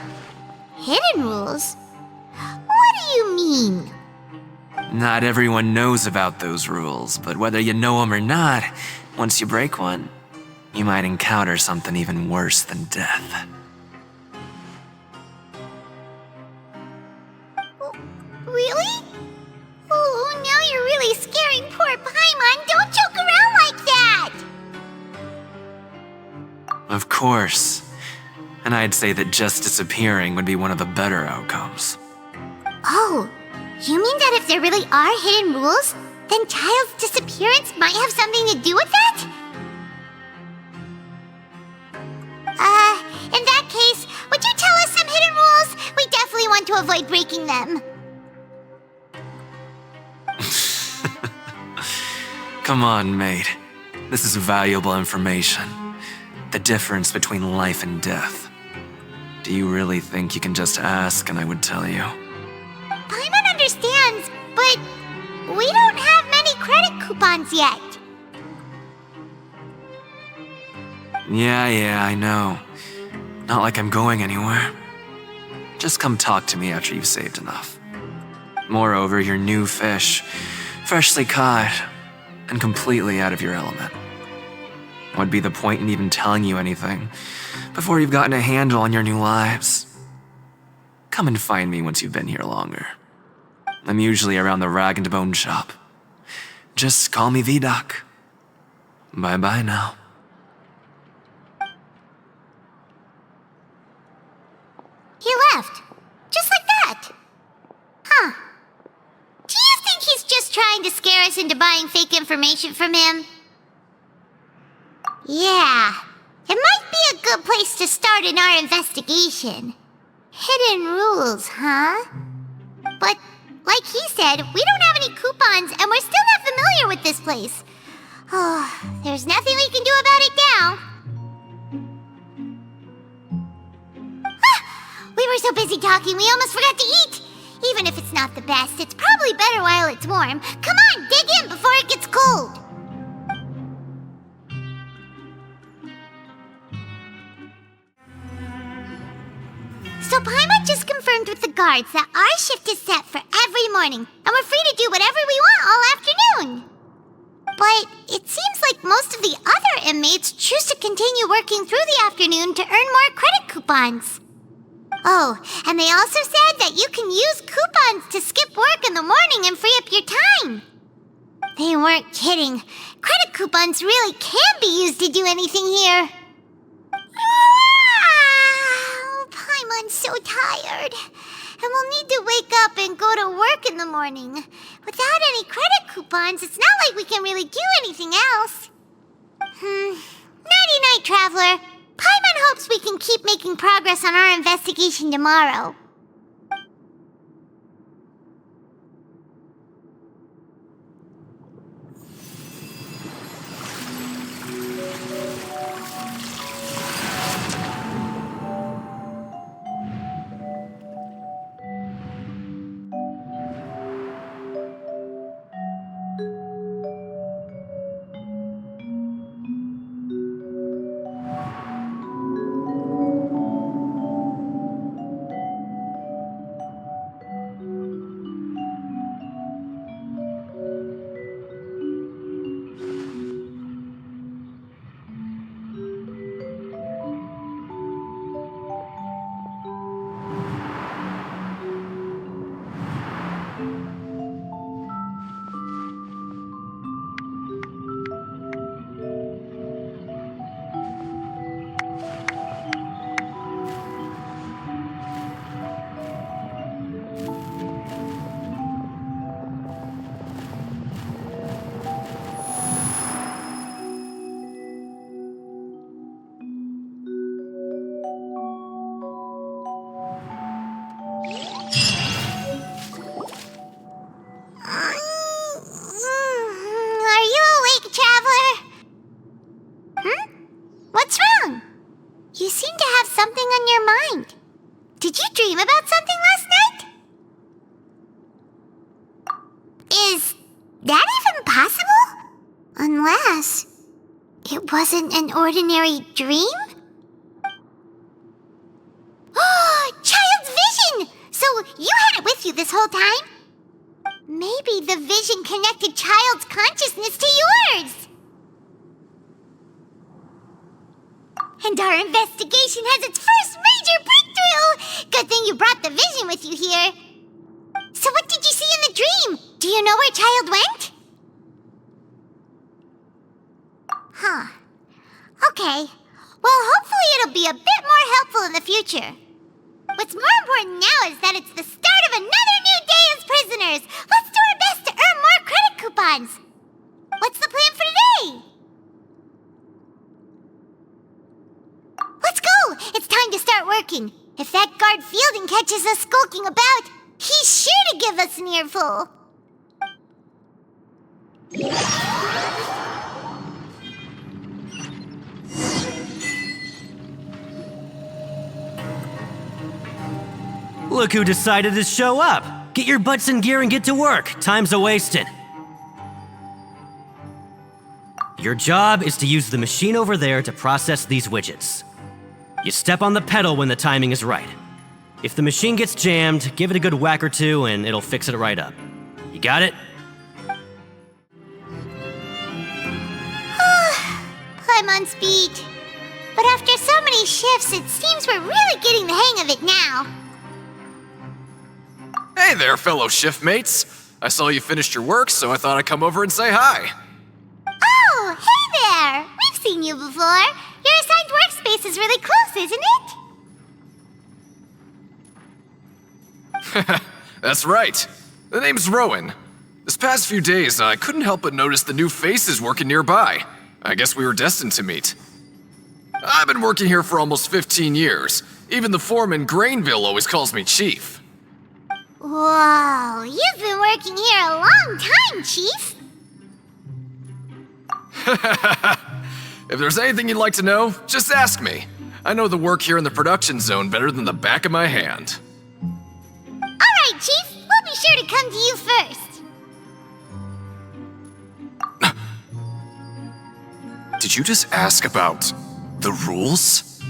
Hidden rules? What do you mean? Not everyone knows about those rules, but whether you know them or not, once you break one, you might encounter something even worse than death. Really? Oh, now you're really scaring poor Paimon. Don't joke around like that! Of course. And I'd say that just disappearing would be one of the better outcomes. Oh, you mean that if there really are hidden rules, then Child's disappearance might have something to do with that? In that case, would you tell us some hidden rules? We definitely want to avoid breaking them. Come on, mate. This is valuable information. The difference between life and death. Do you really think you can just ask and I would tell you? Paimon understands, but we don't have many credit coupons yet. Yeah, I know. Not like I'm going anywhere. Just come talk to me after you've saved enough. Moreover, you're new fish, freshly caught, and completely out of your element. What'd be the point in even telling you anything before you've gotten a handle on your new lives? Come and find me once you've been here longer. I'm usually around the rag and bone shop. Just call me V-Doc. Bye-bye now. He left. Just like that. Huh. Do you think he's just trying to scare us into buying fake information from him? Yeah. It might be a good place to start in our investigation. Hidden rules, huh? But, like he said, we don't have any coupons and we're still not familiar with this place. Oh, there's nothing we can do about it now. We were so busy talking, we almost forgot to eat. Even if it's not the best, it's probably better while it's warm. Come on, dig in before it gets cold. So Paimon just confirmed with the guards that our shift is set for every morning, and we're free to do whatever we want all afternoon. But it seems like most of the other inmates choose to continue working through the afternoon to earn more credit coupons. Oh, and they also said that you can use coupons to skip work in the morning and free up your time. They weren't kidding. Credit coupons really can be used to do anything here. Paimon's so tired. And we'll need to wake up and go to work in the morning. Without any credit coupons, it's not like we can really do anything else. Nighty-night, Traveler. Paimon hopes we can keep making progress on our investigation tomorrow. Wasn't an ordinary dream? Child's vision! So you had it with you this whole time? Maybe the vision connected Child's consciousness to yours. And our investigation has its first major breakthrough! Good thing you brought the vision with you here. So what did you see in the dream? Do you know where Child went? Huh. Okay. Well, hopefully it'll be a bit more helpful in the future. What's more important now is that it's the start of another new day as prisoners. Let's do our best to earn more credit coupons. What's the plan for today? Let's go! It's time to start working. If that guard Fielding catches us skulking about, he's sure to give us an earful. Look who decided to show up! Get your butts in gear and get to work. Time's a-wasting. Your job is to use the machine over there to process these widgets. You step on the pedal when the timing is right. If the machine gets jammed, give it a good whack or two and it'll fix it right up. You got it? Paimon's beat. But after so many shifts, it seems we're really getting the hang of it now. Hey there, fellow shiftmates. I saw you finished your work, so I thought I'd come over and say hi. Oh, hey there! We've seen you before. Your assigned workspace is really close, isn't it? That's right. The name's Rowan. This past few days, I couldn't help but notice the new faces working nearby. I guess we were destined to meet. I've been working here for almost 15 years. Even the foreman, Grainville, always calls me Chief. Whoa, you've been working here a long time, Chief. If there's anything you'd like to know, just ask me. I know the work here in the production zone better than the back of my hand. Alright, Chief. We'll be sure to come to you first. Did you just ask about the rules?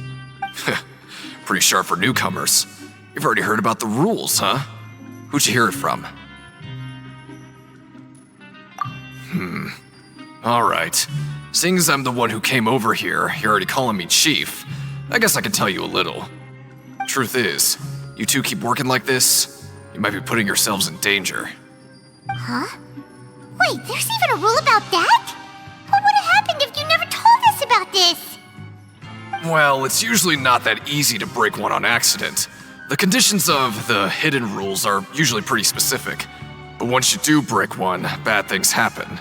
Pretty sharp for newcomers. You've already heard about the rules, huh? Who'd you hear it from? Alright. Seeing as I'm the one who came over here, you're already calling me Chief. I guess I can tell you a little. Truth is, you two keep working like this, you might be putting yourselves in danger. Huh? Wait, there's even a rule about that? What would have happened if you never told us about this? Well, it's usually not that easy to break one on accident. The conditions of the hidden rules are usually pretty specific. But once you do break one, bad things happen.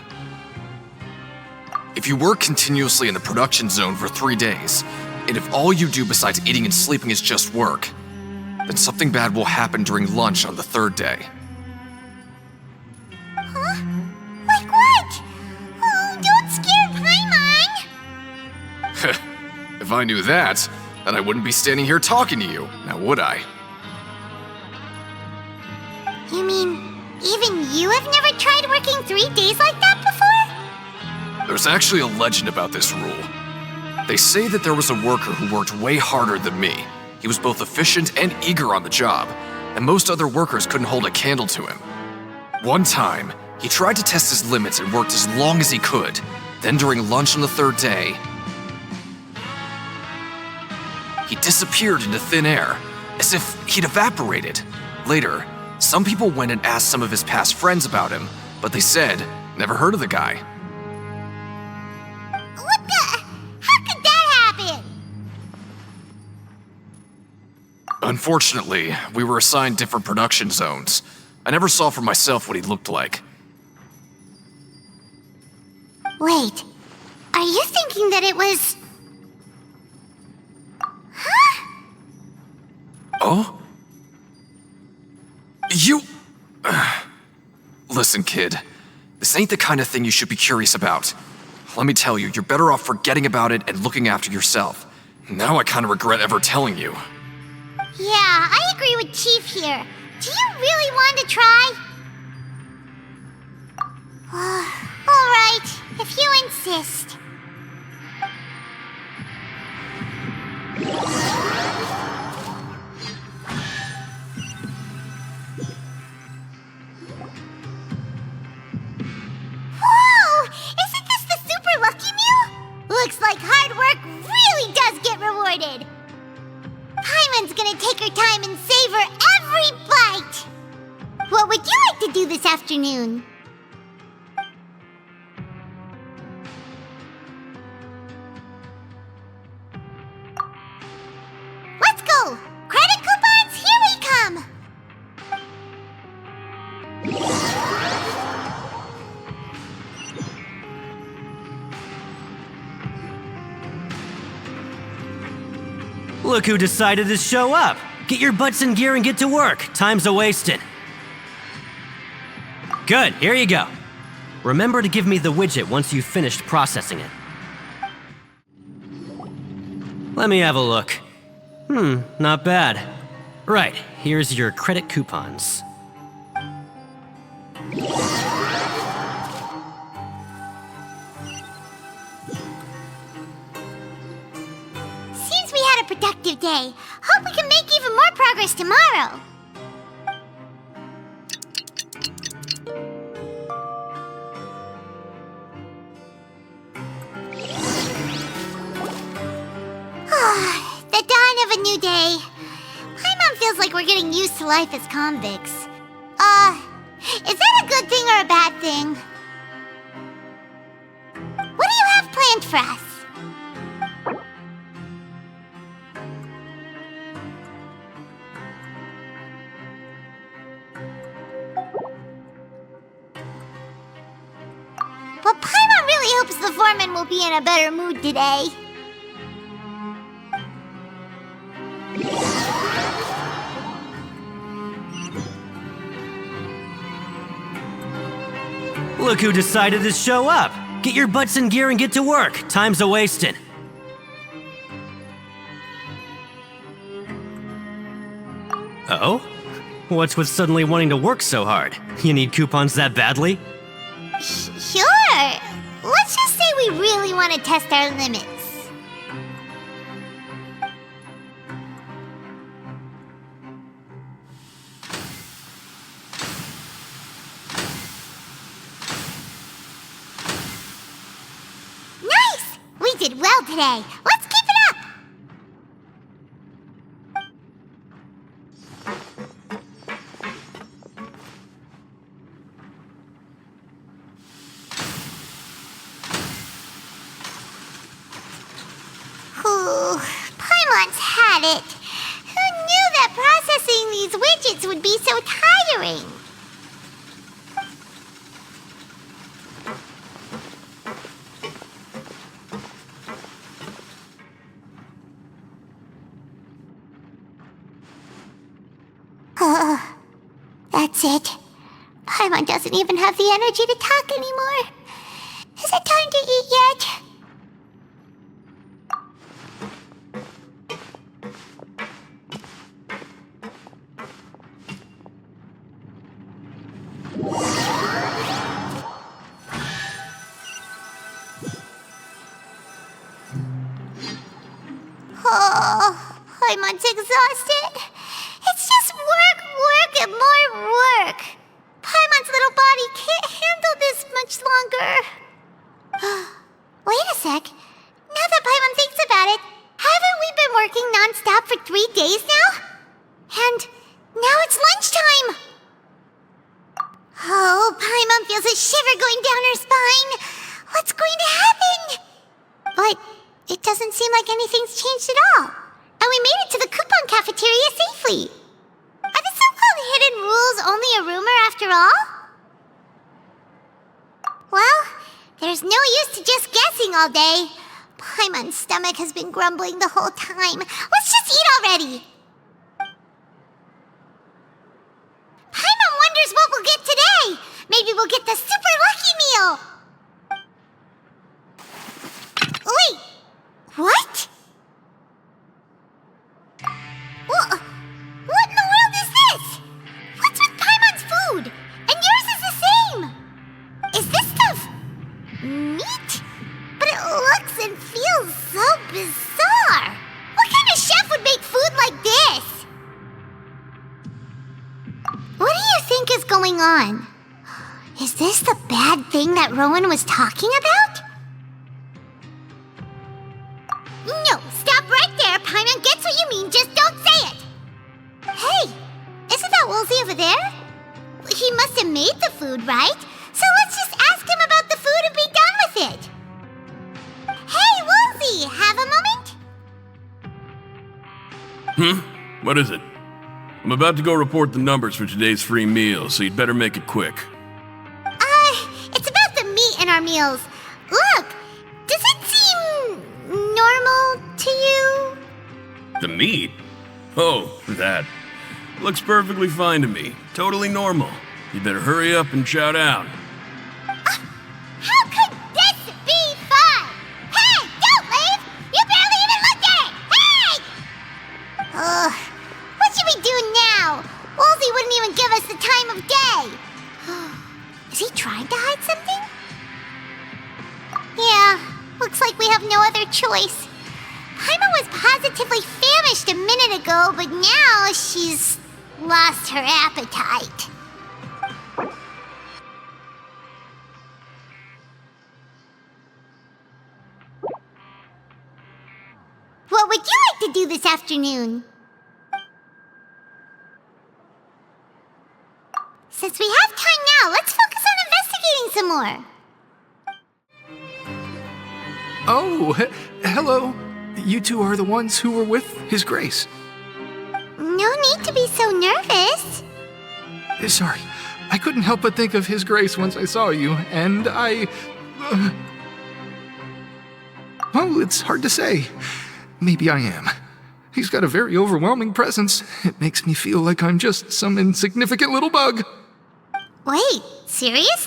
If you work continuously in the production zone for 3 days, and if all you do besides eating and sleeping is just work, then something bad will happen during lunch on the 3rd day. Huh? Like what? Oh, don't scare Paimon! If I knew that, then I wouldn't be standing here talking to you, now would I? You mean, even you have never tried working 3 days like that before? There's actually a legend about this rule. They say that there was a worker who worked way harder than me. He was both efficient and eager on the job, and most other workers couldn't hold a candle to him. One time, he tried to test his limits and worked as long as he could. Then during lunch on the 3rd day, he disappeared into thin air, as if he'd evaporated. Later, some people went and asked some of his past friends about him, but they said, never heard of the guy. What the? How could that happen? Unfortunately, we were assigned different production zones. I never saw for myself what he looked like. Wait, are you thinking that it was... Huh? Oh? You... Listen, kid. This ain't the kind of thing you should be curious about. Let me tell you, you're better off forgetting about it and looking after yourself. Now I kind of regret ever telling you. Yeah, I agree with Chief here. Do you really want to try? Alright, if you insist. Whoa! Isn't this the Super Lucky Meal? Looks like hard work really does get rewarded. Paimon's gonna take her time and savor every bite. What would you like to do this afternoon? Let's go! Credit coupons, here we come! Look who decided to show up. Get your butts in gear and get to work. Time's a-wasting. Good, here you go. Remember to give me the widget once you've finished processing it. Let me have a look. Not bad. Right, here's your credit coupons. Seems we had a productive day. Hope we can make even more progress tomorrow. The dawn of a new day. Paimon feels like we're getting used to life as convicts. Is that a good thing or a bad thing? What do you have planned for us? But Paimon really hopes the foreman will be in a better mood today. Look who decided to show up. Get your butts in gear and get to work. Time's a-wasting. Oh? What's with suddenly wanting to work so hard? You need coupons that badly? Sure. Let's just say we really want to test our limits. Nice! We did well today. Let's keep it up! Ooh, Paimon's had it. Who knew that processing these widgets would be so tiring? That's it. Paimon doesn't even have the energy to talk anymore. Is it time to eat yet? Oh, Paimon's exhausted. It's just work, and more work. Paimon's little body can't handle this much longer. Wait a sec. Now that Paimon thinks about it, haven't we been working non-stop for 3 days now? And now it's lunchtime. Oh, Paimon feels a shiver going down her spine. What's going to happen? But it doesn't seem like anything's changed at all. And we made it to the coupon cafeteria safely. Are the so-called hidden rules only a rumor after all? Well, there's no use to just guessing all day. Paimon's stomach has been grumbling the whole time. Let's just eat already. Paimon wonders what we'll get today. Maybe we'll get the super lucky meal. Wait, what? What in the world is this? What's with Paimon's food? And yours is the same. Is this stuff meat? But it looks and feels so bizarre. What kind of chef would make food like this? What do you think is going on? Is this the bad thing that Rowan was talking about? No, stop right there. Paimon gets what you mean, just don't say it. Hey, isn't that Woolsey over there? He must have made the food, right? So let's just ask him about the food and be done with it. Hey, Woolsey, have a moment? What is it? I'm about to go report the numbers for today's free meal, so you'd better make it quick. It's about the meat in our meals. Look, does it seem normal to you? The meat? Oh, that. Looks perfectly fine to me. Totally normal. You better hurry up and shout out. How could this be fun? Hey, don't leave! You barely even looked at it! Hey! What should we do now? Woolsey wouldn't even give us the time of day. Is he trying to hide something? Yeah, looks like we have no other choice. Paimon was positively famished a minute ago, but now she's lost her appetite. What would you like to do this afternoon? Since we have time now, let's focus on investigating some more. Oh, hello. You two are the ones who were with His Grace. No need to be so nervous. Sorry, I couldn't help but think of His Grace once I saw you, and I... Well, it's hard to say. Maybe I am. He's got a very overwhelming presence. It makes me feel like I'm just some insignificant little bug. Wait, seriously?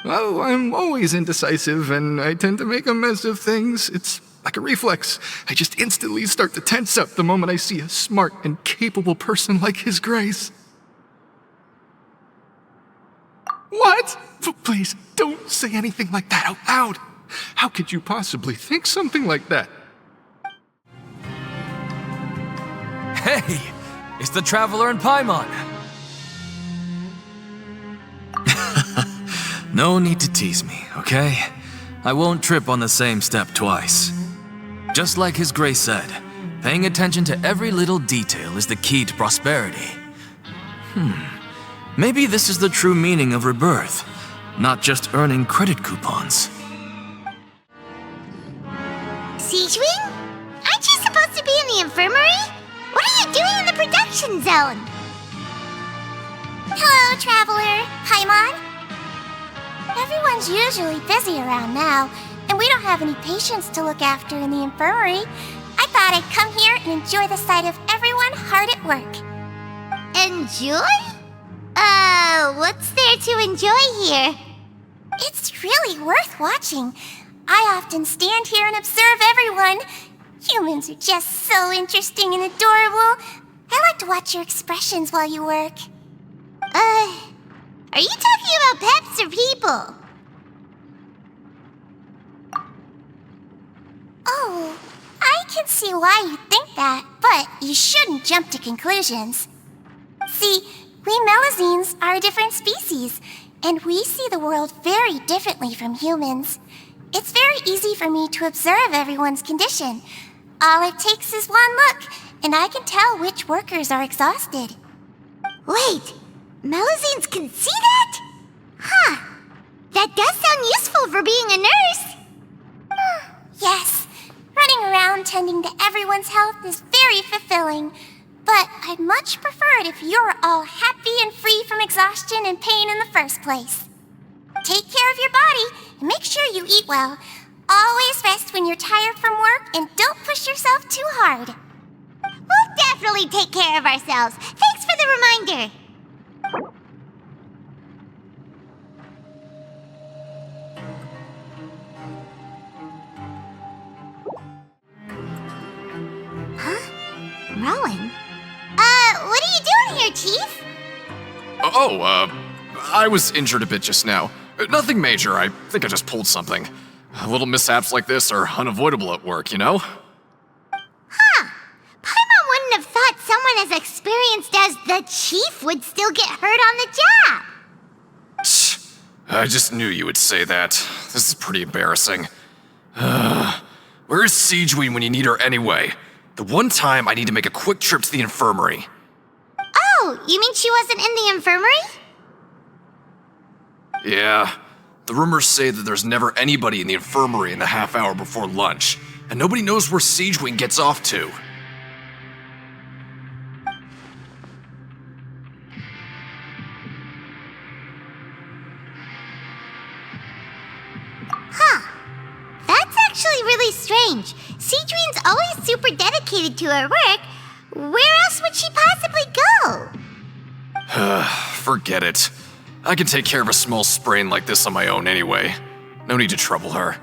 Oh, I'm always indecisive, and I tend to make a mess of things. It's like a reflex. I just instantly start to tense up the moment I see a smart and capable person like His Grace. What? Please, don't say anything like that out loud. How could you possibly think something like that? Hey, it's the Traveler and Paimon. No need to tease me, okay? I won't trip on the same step twice. Just like His Grace said, paying attention to every little detail is the key to prosperity. Maybe this is the true meaning of rebirth, not just earning credit coupons. Siegewing? Aren't you supposed to be in the infirmary? What are you doing in the production zone? Hello, Traveler. Paimon? Everyone's usually busy around now, and we don't have any patients to look after in the infirmary. I thought I'd come here and enjoy the sight of everyone hard at work. Enjoy? What's there to enjoy here? It's really worth watching. I often stand here and observe everyone. Humans are just so interesting and adorable. I like to watch your expressions while you work. Are you talking about pets or people? Oh, I can see why you think that, but you shouldn't jump to conclusions. See, we Melazines are a different species, and we see the world very differently from humans. It's very easy for me to observe everyone's condition. All it takes is one look, and I can tell which workers are exhausted. Wait, Melazines can see that? Huh. That does sound useful for being a nurse. Yes, running around tending to everyone's health is very fulfilling. But I'd much prefer it if you're all happy and free from exhaustion and pain in the first place. Take care of your body and make sure you eat well. Always rest when you're tired from work and don't push yourself too hard. We'll definitely take care of ourselves. Thanks for the reminder. Huh? Rowan? What are you doing here, Chief? I was injured a bit just now. Nothing major, I think I just pulled something. Little mishaps like this are unavoidable at work, you know? Huh. Paimon wouldn't have thought someone as experienced as the Chief would still get hurt on the job. I just knew you would say that. This is pretty embarrassing. Where's Siegeween when you need her anyway? The one time I need to make a quick trip to the infirmary. Oh, you mean she wasn't in the infirmary? Yeah. The rumors say that there's never anybody in the infirmary in the half hour before lunch, and nobody knows where Siegeween gets off to. Huh. That's actually really strange. Siegeween's always super dedicated to her work. Where else would she possibly go? Forget it. I can take care of a small sprain like this on my own anyway. No need to trouble her.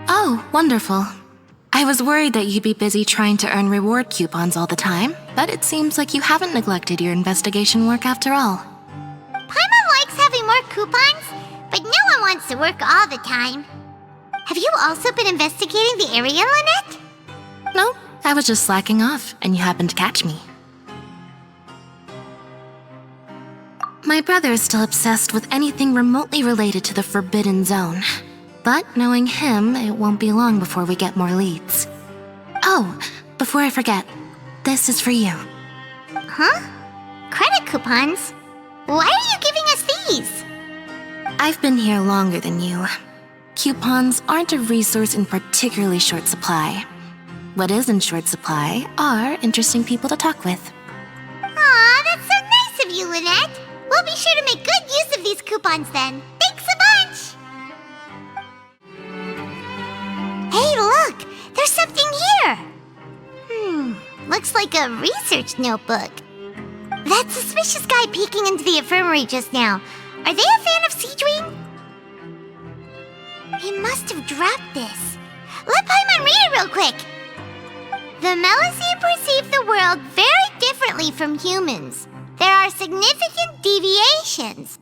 Oh, wonderful. I was worried that you'd be busy trying to earn reward coupons all the time, but it seems like you haven't neglected your investigation work after all. Paimon likes having more coupons, but no one wants to work all the time. Have you also been investigating the area, Lynette? No, I was just slacking off, and you happened to catch me. My brother is still obsessed with anything remotely related to the Forbidden Zone. But knowing him, it won't be long before we get more leads. Oh, before I forget, this is for you. Huh? Credit coupons? Why are you giving us these? I've been here longer than you. Coupons aren't a resource in particularly short supply. What is in short supply are interesting people to talk with. Aw, that's so nice of you, Lynette. We'll be sure to make good use of these coupons then. Thanks a bunch! Hey, look! There's something here! Looks like a research notebook. That suspicious guy peeking into the infirmary just now, are they a fan of Seedring? He must have dropped this. Let Paimon read it real quick. The Melusine perceive the world very differently from humans. There are significant deviations.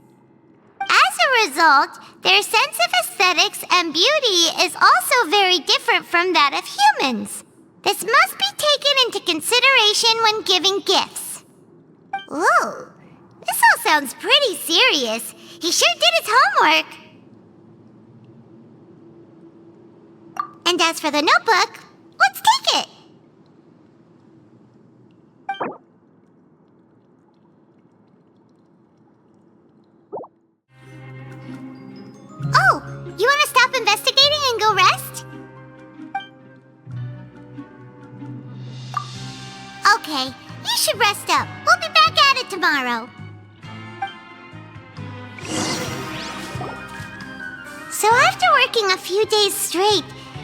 As a result, their sense of aesthetics and beauty is also very different from that of humans. This must be taken into consideration when giving gifts. Ooh, this all sounds pretty serious. He sure did his homework. And as for the notebook, let's take it. Oh, you want to stop investigating and go rest? Okay, you should rest up. We'll be back at it tomorrow. So after working a few days straight,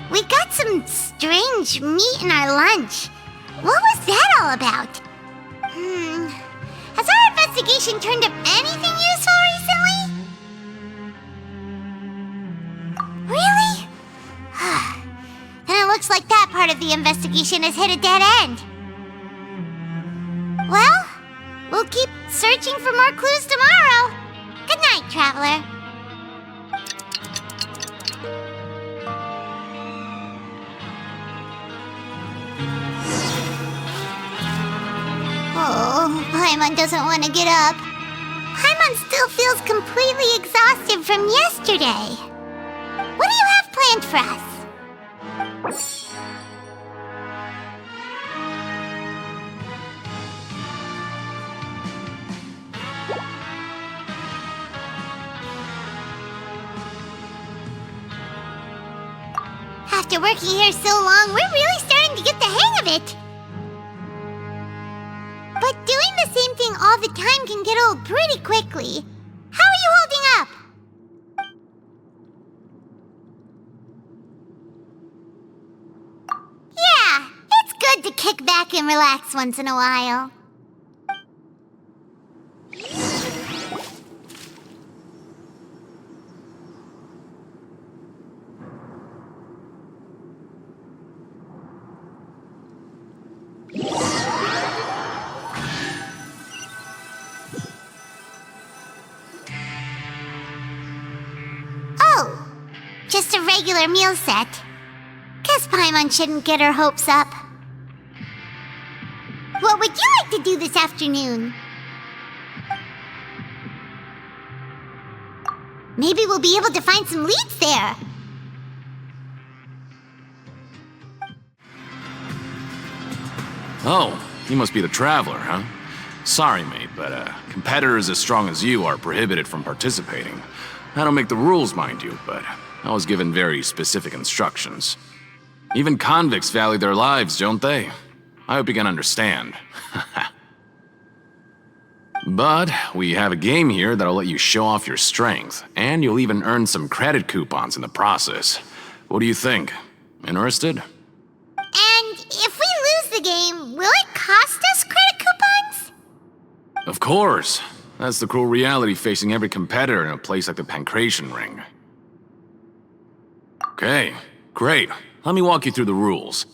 we got some strange meat in our lunch. What was that all about? Has our investigation turned up anything useful recently? Really? Then it looks like that part of the investigation has hit a dead end. Well, we'll keep searching for more clues tomorrow. Good night, Traveler. Oh, Paimon doesn't want to get up. Paimon still feels completely exhausted from yesterday. What do you have planned for us? After working here so long, we're really starting to get the hang of it. But doing the same thing all the time can get old pretty quickly. How are you holding up? Yeah, it's good to kick back and relax once in a while. Oh, just a regular meal set. Guess Paimon shouldn't get her hopes up. What would you like to do this afternoon? Maybe we'll be able to find some leads there. Oh, you must be the Traveler, huh? Sorry, mate, but competitors as strong as you are prohibited from participating. I don't make the rules, mind you, but I was given very specific instructions. Even convicts value their lives, don't they? I hope you can understand. But we have a game here that'll let you show off your strength, and you'll even earn some credit coupons in the process. What do you think? Interested? And if we lose the game, will it cost us credit coupons? Of course. That's the cruel reality facing every competitor in a place like the Pancration Ring. Okay, great. Let me walk you through the rules.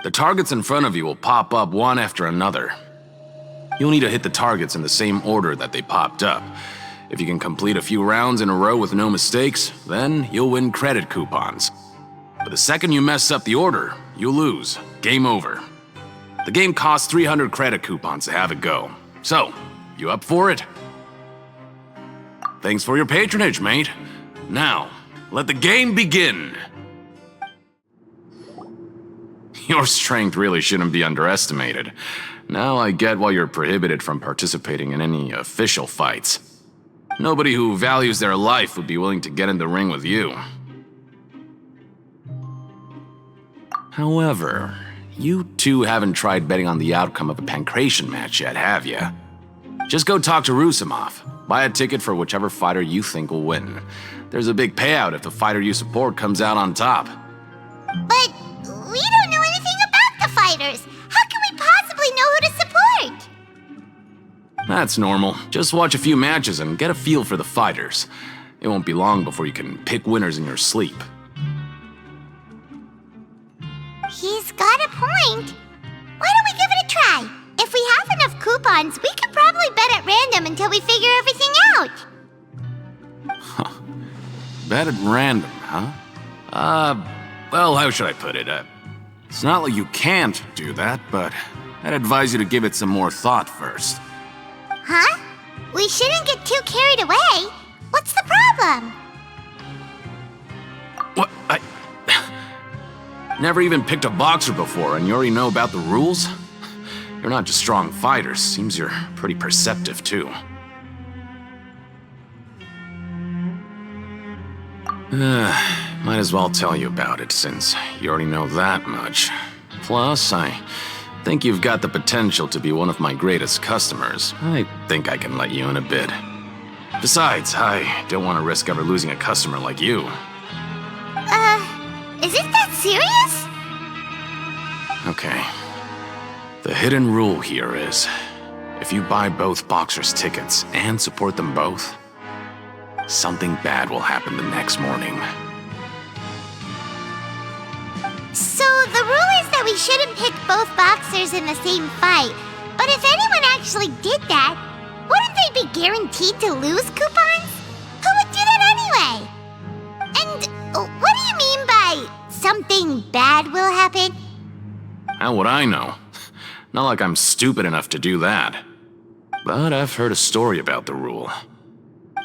The targets in front of you will pop up one after another. You'll need to hit the targets in the same order that they popped up. If you can complete a few rounds in a row with no mistakes, then you'll win credit coupons. But the second you mess up the order, you'll lose. Game over. The game costs 300 credit coupons to have it go. So, you up for it? Thanks for your patronage, mate. Now, let the game begin. Your strength really shouldn't be underestimated. Now I get why you're prohibited from participating in any official fights. Nobody who values their life would be willing to get in the ring with you. However, you two haven't tried betting on the outcome of a Pancration match yet, have you? Just go talk to Rusimov. Buy a ticket for whichever fighter you think will win. There's a big payout if the fighter you support comes out on top. But we don't know anything about the fighters. How can we possibly know who to support? That's normal. Just watch a few matches and get a feel for the fighters. It won't be long before you can pick winners in your sleep. He's got a point. Why don't we give it a try? If we have enough coupons, we could probably bet at random until we figure everything out. Bet at random, huh? Well, how should I put it? It's not like you can't do that, but I'd advise you to give it some more thought first. Huh? We shouldn't get too carried away. What's the problem? What? I never even picked a boxer before, and you already know about the rules? You're not just strong fighters. Seems you're pretty perceptive, too. Might as well tell you about it, since you already know that much. Plus, I think you've got the potential to be one of my greatest customers. I think I can let you in a bid. Besides, I don't want to risk ever losing a customer like you. Is it that serious? Okay. The hidden rule here is, if you buy both boxers' tickets and support them both, something bad will happen the next morning. So the rule is that we shouldn't pick both boxers in the same fight. But if anyone actually did that, wouldn't they be guaranteed to lose coupons? Who would do that anyway? And what do you mean by something bad will happen? How would I know? Not like I'm stupid enough to do that. But I've heard a story about the rule.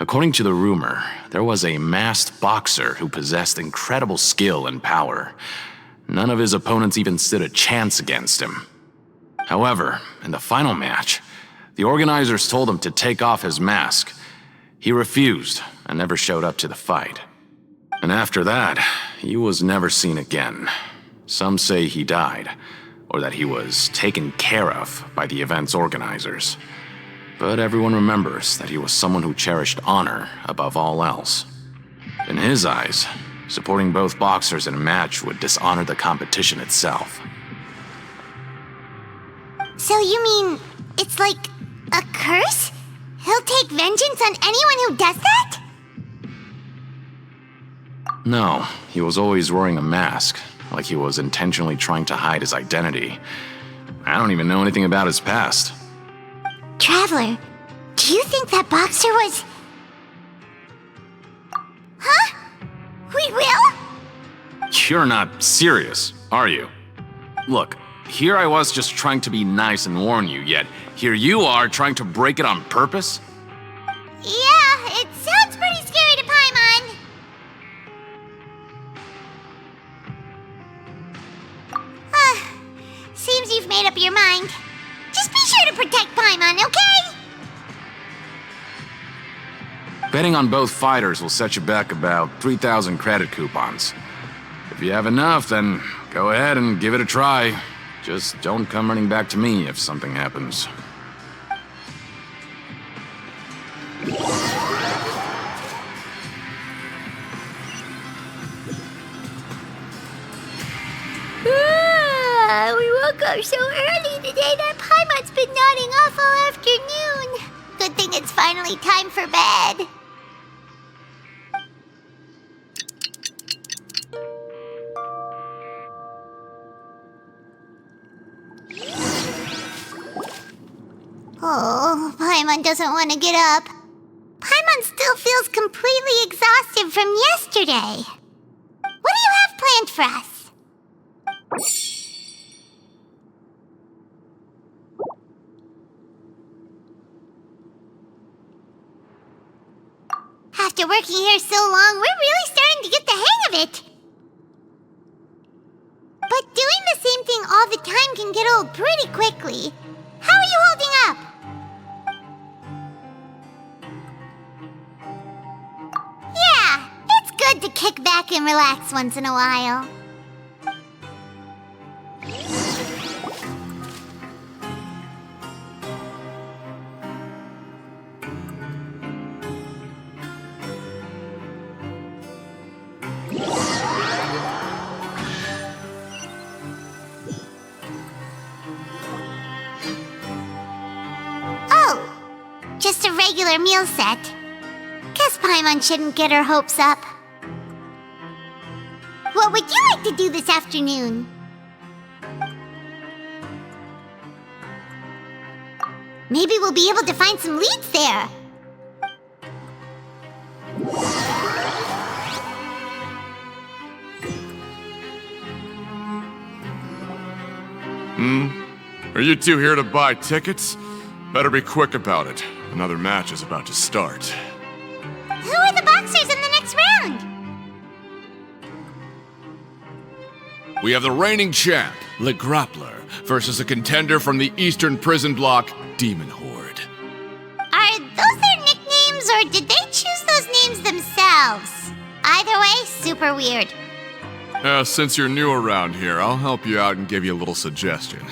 According to the rumor, there was a masked boxer who possessed incredible skill and power. None of his opponents even stood a chance against him. However, in the final match, the organizers told him to take off his mask. He refused and never showed up to the fight. And after that, he was never seen again. Some say he died, or that he was taken care of by the event's organizers. But everyone remembers that he was someone who cherished honor above all else. In his eyes, supporting both boxers in a match would dishonor the competition itself. So you mean it's like a curse? He'll take vengeance on anyone who does that? No, he was always wearing a mask, like he was intentionally trying to hide his identity. I don't even know anything about his past. Traveler, do you think that boxer was... Huh? We will? You're not serious, are you? Look, here I was just trying to be nice and warn you, yet here you are trying to break it on purpose? Yeah, it sounds pretty scary to Paimon. Seems you've made up your mind. Just be sure to protect Paimon, okay? Betting on both fighters will set you back about 3,000 credit coupons. If you have enough, then go ahead and give it a try. Just don't come running back to me if something happens. We woke up so early today that Paimon's been nodding off all afternoon. Good thing it's finally time for bed. Oh, Paimon doesn't want to get up. Paimon still feels completely exhausted from yesterday. What do you have planned for us? After working here so long, we're really starting to get the hang of it. But doing the same thing all the time can get old pretty quickly. How are you holding up? Yeah, it's good to kick back and relax once in a while. regular meal set. Guess Paimon shouldn't get her hopes up. What would you like to do this afternoon? Maybe we'll be able to find some leads there. Are you two here to buy tickets? Better be quick about it. Another match is about to start. Who are the boxers in the next round? We have the reigning champ, Le Grappler, versus a contender from the Eastern Prison Block, Demon Horde. Are those their nicknames, or did they choose those names themselves? Either way, super weird. Since you're new around here, I'll help you out and give you a little suggestion.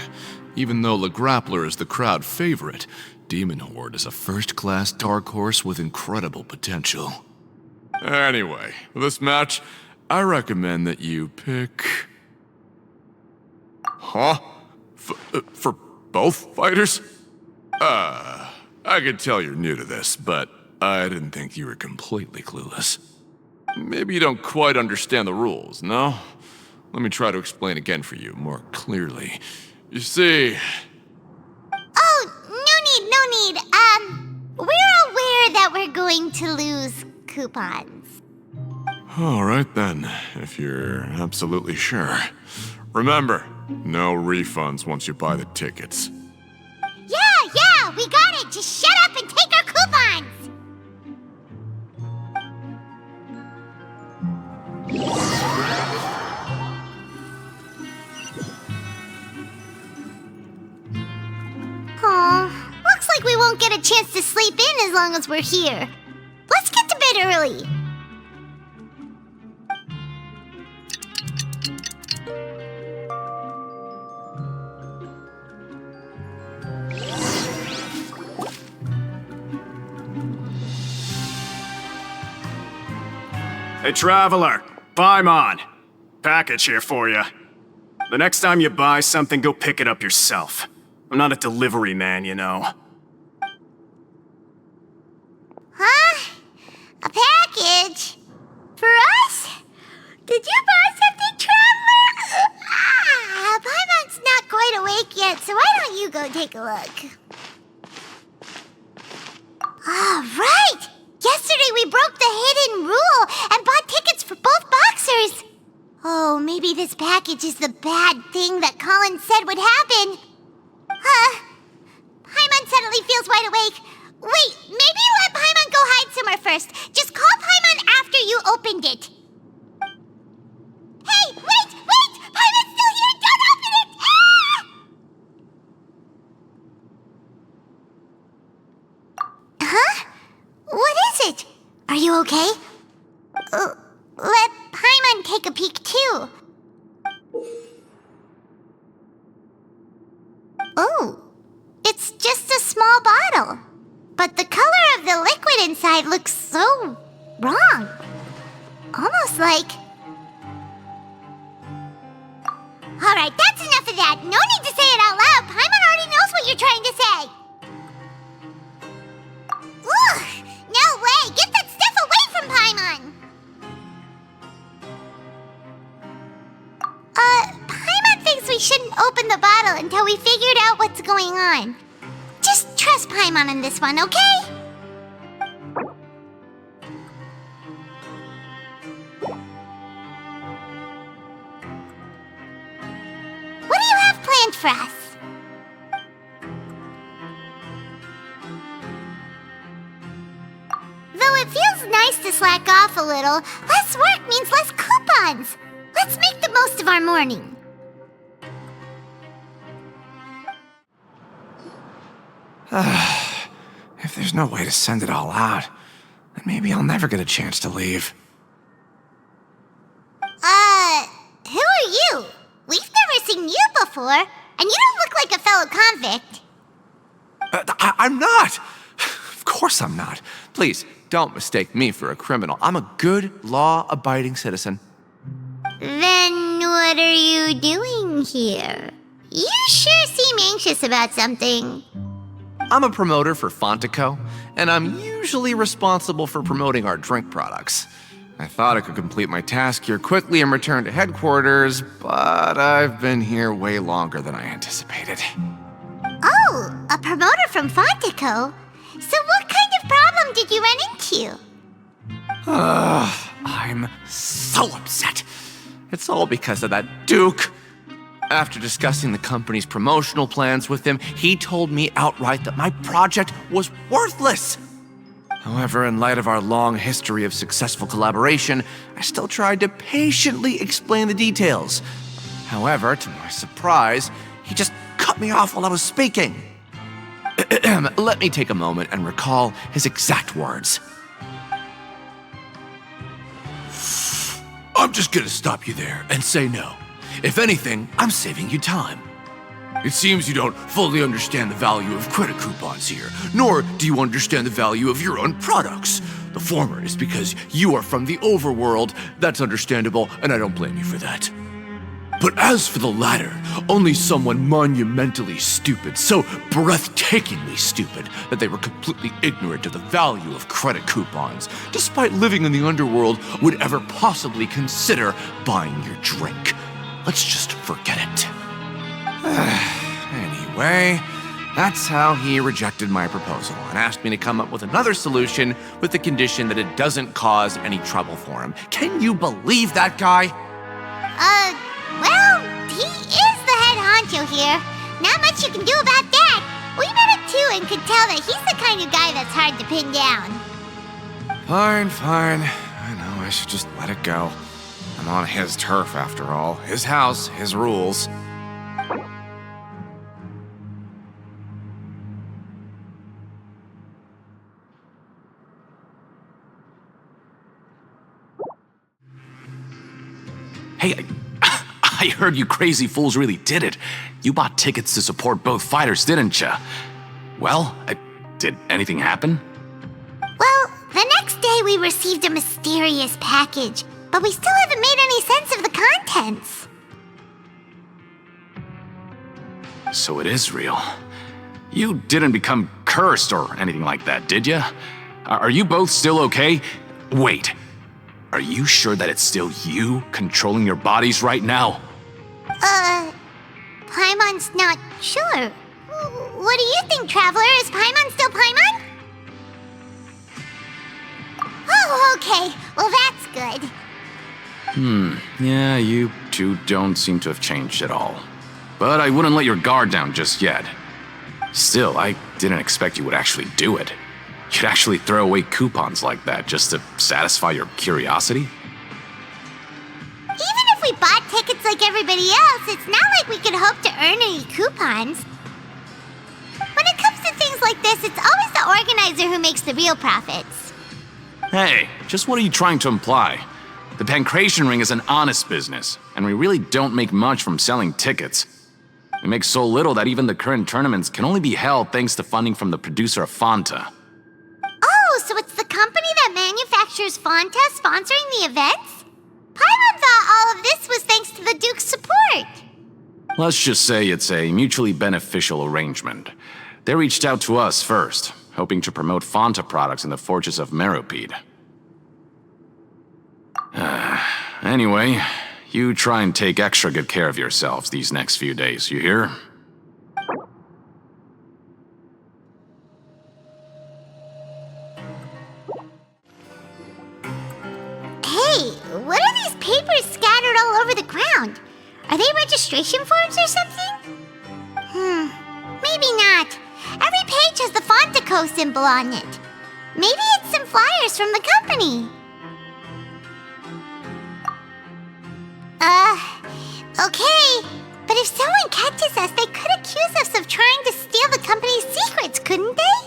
Even though Le Grappler is the crowd favorite, Demon Horde is a first-class dark horse with incredible potential. Anyway, for this match, I recommend that you pick... Huh? For both fighters? I can tell you're new to this, but I didn't think you were completely clueless. Maybe you don't quite understand the rules, no? Let me try to explain again for you more clearly. You see... Oh, no need. We're aware that we're going to lose coupons. Alright then, if you're absolutely sure. Remember, no refunds once you buy the tickets. Yeah, we got it! Just shut up and take our coupons! Oh, looks like we won't get a chance to sleep in as long as we're here. Let's get to bed early. Hey, Traveler, Paimon. Package here for you. The next time you buy something, go pick it up yourself. I'm not a delivery man, you know. Huh? A package? For us? Did you buy something, Traveler? Paimon's not quite awake yet, so why don't you go take a look? All right! Yesterday we broke the hidden rule and bought tickets for both boxers. Oh, maybe this package is the bad thing that Colin said would happen. Paimon suddenly feels wide awake. Wait, maybe let Paimon go hide somewhere first. Just call Paimon after you opened it. Hey, wait! Paimon's still here! Don't open it! Huh? What is it? Are you okay? Let Paimon take a peek too. Oh, it's just a small bottle. But the color of the liquid inside looks so wrong. Almost like... Alright, that's enough of that. No need to say it out loud. Paimon already knows what you're trying to say. Ugh! No way! Get that stuff away from Paimon! Paimon thinks we shouldn't open the bottle until we figured out what's going on. Just trust Paimon on this one, okay? What do you have planned for us? Though it feels nice to slack off a little, less work means less coupons. Let's make the most of our morning. If there's no way to send it all out, then maybe I'll never get a chance to leave. Who are you? We've never seen you before, and you don't look like a fellow convict. I'm not! Of course I'm not. Please, don't mistake me for a criminal. I'm a good, law-abiding citizen. Then what are you doing here? You sure seem anxious about something. I'm a promoter for Fontico, and I'm usually responsible for promoting our drink products. I thought I could complete my task here quickly and return to headquarters, but I've been here way longer than I anticipated. Oh, a promoter from Fontico? So what kind of problem did you run into? I'm so upset. It's all because of that Duke. After discussing the company's promotional plans with him, he told me outright that my project was worthless. However, in light of our long history of successful collaboration, I still tried to patiently explain the details. However, to my surprise, he just cut me off while I was speaking. Let me take a moment and recall his exact words. I'm just gonna stop you there and say no. If anything, I'm saving you time. It seems you don't fully understand the value of credit coupons here, nor do you understand the value of your own products. The former is because you are from the overworld. That's understandable, and I don't blame you for that. But as for the latter, only someone monumentally stupid, so breathtakingly stupid that they were completely ignorant of the value of credit coupons, despite living in the underworld, would ever possibly consider buying your drink. Let's just forget it. Anyway, that's how he rejected my proposal and asked me to come up with another solution with the condition that it doesn't cause any trouble for him. Can you believe that guy? Well, he is the head honcho here. Not much you can do about that. We met him too and could tell that he's the kind of guy that's hard to pin down. Fine. I know I should just let it go. I'm on his turf after all. His house, his rules. Hey, I heard you crazy fools really did it. You bought tickets to support both fighters, didn't ya? Well, did anything happen? Well, the next day we received a mysterious package, but we still haven't made any sense of the contents. So it is real. You didn't become cursed or anything like that, did ya? Are you both still okay? Wait, are you sure that it's still you controlling your bodies right now? Paimon's not sure. What do you think, Traveler? Is Paimon still Paimon? Oh, okay. Well, that's good. Yeah, you two don't seem to have changed at all. But I wouldn't let your guard down just yet. Still, I didn't expect you would actually do it. You'd actually throw away coupons like that just to satisfy your curiosity? Even if we bought tickets like everybody else, it's not like we could hope to earn any coupons. When it comes to things like this, it's always the organizer who makes the real profits. Hey, just what are you trying to imply? The Pancration Ring is an honest business, and we really don't make much from selling tickets. We make so little that even the current tournaments can only be held thanks to funding from the producer of Fanta. Oh, so it's the company that manufactures Fanta sponsoring the events? Paimon thought all of this was thanks to the Duke's support. Let's just say it's a mutually beneficial arrangement. They reached out to us first, hoping to promote Fanta products in the Fortress of Meropide. Anyway, you try and take extra good care of yourselves these next few days, you hear? Hey, what are these papers scattered all over the ground? Are they registration forms or something? Maybe not. Every page has the Fontico symbol on it. Maybe it's some flyers from the company. Okay. But if someone catches us, they could accuse us of trying to steal the company's secrets, couldn't they?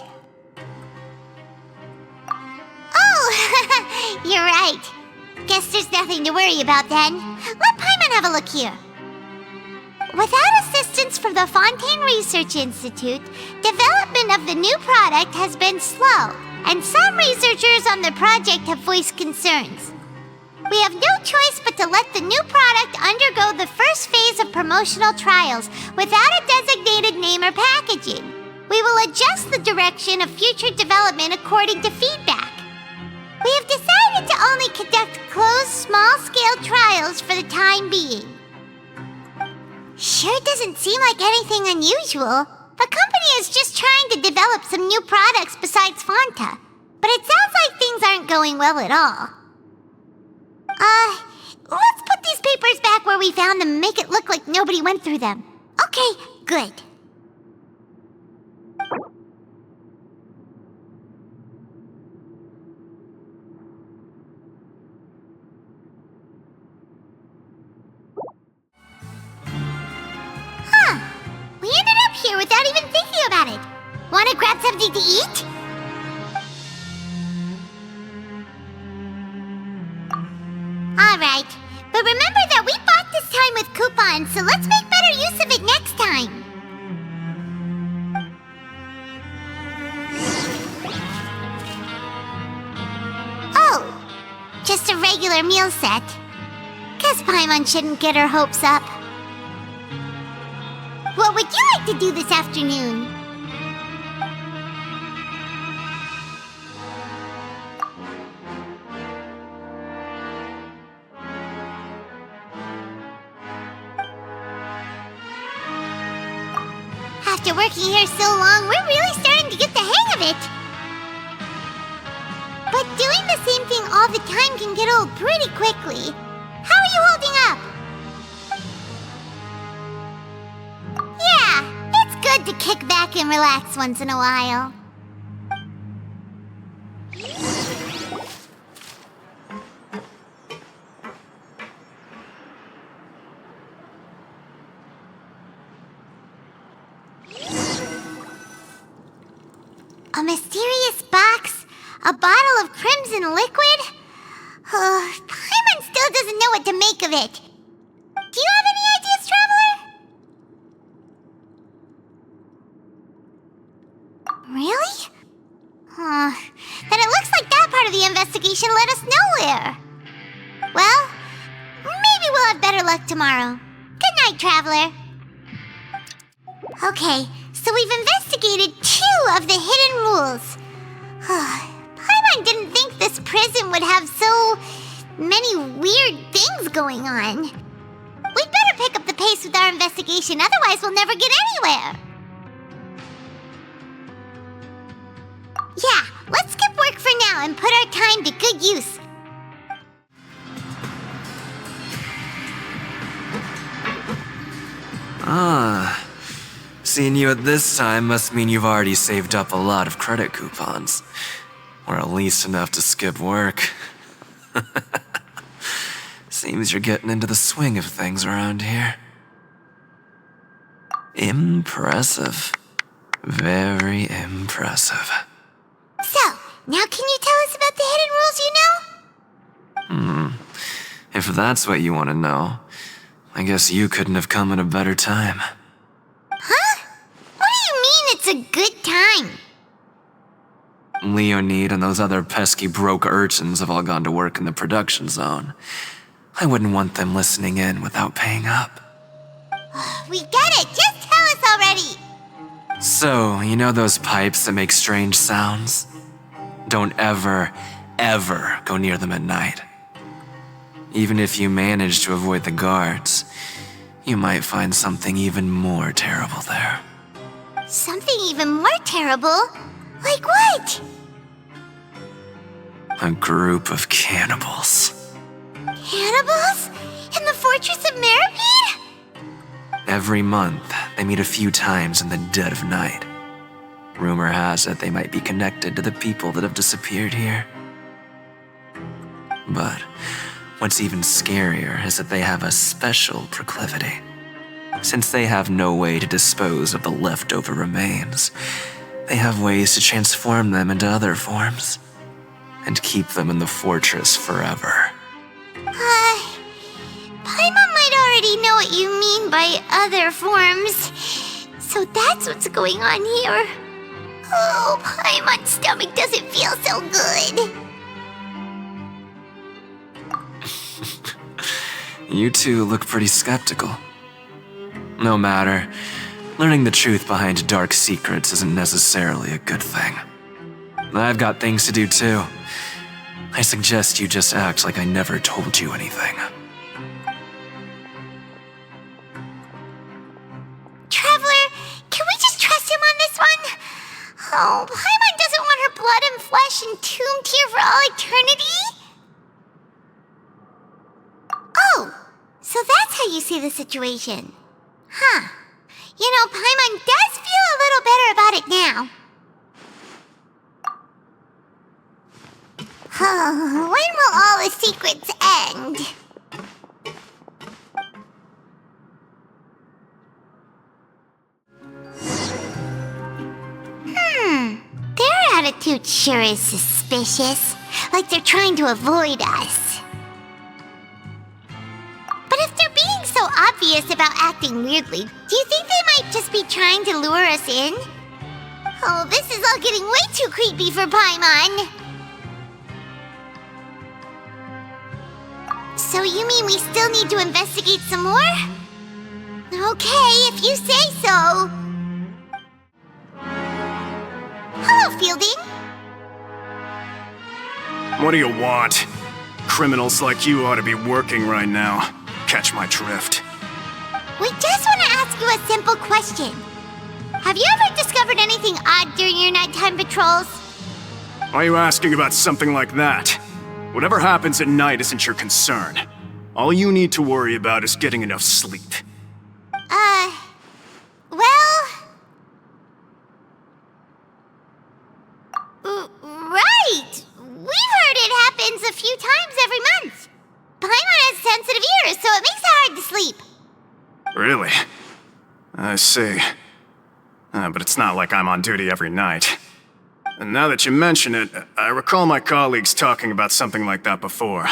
Oh, you're right. Guess there's nothing to worry about then. Let Paimon have a look here. Without assistance from the Fontaine Research Institute, development of the new product has been slow, and some researchers on the project have voiced concerns. We have no choice but to let the new product undergo the first phase of promotional trials without a designated name or packaging. we will adjust the direction of future development according to feedback. We have decided to only conduct closed, small-scale trials for the time being. Sure doesn't seem like anything unusual. The company is just trying to develop some new products besides Fanta. But it sounds like things aren't going well at all. Let's put these papers back where we found them and make it look like nobody went through them. Okay, good. We ended up here without even thinking about it. Wanna grab something to eat? Alright, but remember that we bought this time with coupons, so let's make better use of it next time. Oh, just a regular meal set. Guess Paimon shouldn't get her hopes up. What would you like to do this afternoon? After working here so long, we're really starting to get the hang of it. But doing the same thing all the time can get old pretty quickly. How are you holding up? Yeah, it's good to kick back and relax once in a while. A mysterious box? A bottle of crimson liquid? Paimon still doesn't know what to make of it. Do you have any ideas, Traveler? Really? Then it looks like that part of the investigation led us nowhere. Well, maybe we'll have better luck tomorrow. Good night, Traveler. Okay, so we've investigated 2 of the hidden rules. Paimon didn't think this prison would have so many weird things going on. We'd better pick up the pace with our investigation, otherwise we'll never get anywhere. Yeah, let's skip work for now and put our time to good use. Seeing you at this time must mean you've already saved up a lot of credit coupons. Or at least enough to skip work. Seems you're getting into the swing of things around here. Impressive. Very impressive. So, now can you tell us about the hidden rules you know? If that's what you want to know, I guess you couldn't have come at a better time. Huh? What do you mean it's a good time? Leonid and those other pesky broke urchins have all gone to work in the production zone. I wouldn't want them listening in without paying up. We get it! Just tell us already! So, you know those pipes that make strange sounds? Don't ever, ever go near them at night. Even if you manage to avoid the guards, you might find something even more terrible there. Something even more terrible? Like what? A group of cannibals. Cannibals? In the Fortress of Meripede? Every month, they meet a few times in the dead of night. Rumor has it they might be connected to the people that have disappeared here. But what's even scarier is that they have a special proclivity. Since they have no way to dispose of the leftover remains, they have ways to transform them into other forms and keep them in the fortress forever. Paimon might already know what you mean by other forms. So that's what's going on here. Oh, Paimon's stomach doesn't feel so good. You two look pretty skeptical. No matter. Learning the truth behind dark secrets isn't necessarily a good thing. I've got things to do too. I suggest you just act like I never told you anything. Traveler, can we just trust him on this one? Oh, Paimon doesn't want her blood and flesh entombed here for all eternity? Oh, so that's how you see the situation. Huh. You know, Paimon does feel a little better about it now. Oh, when will all the secrets end? Their attitude sure is suspicious. Like they're trying to avoid us. But if they're being so obvious about acting weirdly, do you think they might just be trying to lure us in? Oh, this is all getting way too creepy for Paimon. So you mean we still need to investigate some more? Okay, if you say so. Hello, Fielding. What do you want? Criminals like you ought to be working right now. Catch my drift. We just want to ask you a simple question. Have you ever discovered anything odd during your nighttime patrols? Why are you asking about something like that? Whatever happens at night isn't your concern. All you need to worry about is getting enough sleep. Right! We've heard it happens a few times every month. Paimon has sensitive ears, so it makes it hard to sleep. Really? I see. But it's not like I'm on duty every night. And now that you mention it, I recall my colleagues talking about something like that before.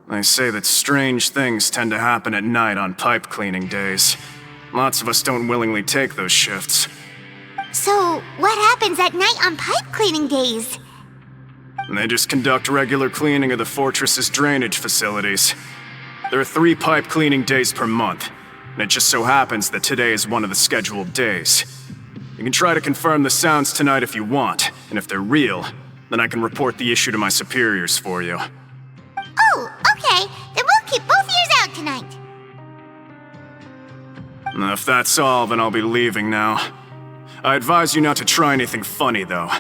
They say that strange things tend to happen at night on pipe cleaning days. Lots of us don't willingly take those shifts. So, what happens at night on pipe cleaning days? They just conduct regular cleaning of the fortress's drainage facilities. There are 3 pipe cleaning days per month, and it just so happens that today is one of the scheduled days. You can try to confirm the sounds tonight if you want, and if they're real, then I can report the issue to my superiors for you. Oh, okay. Then we'll keep both ears out tonight. If that's all, then I'll be leaving now. I advise you not to try anything funny, though.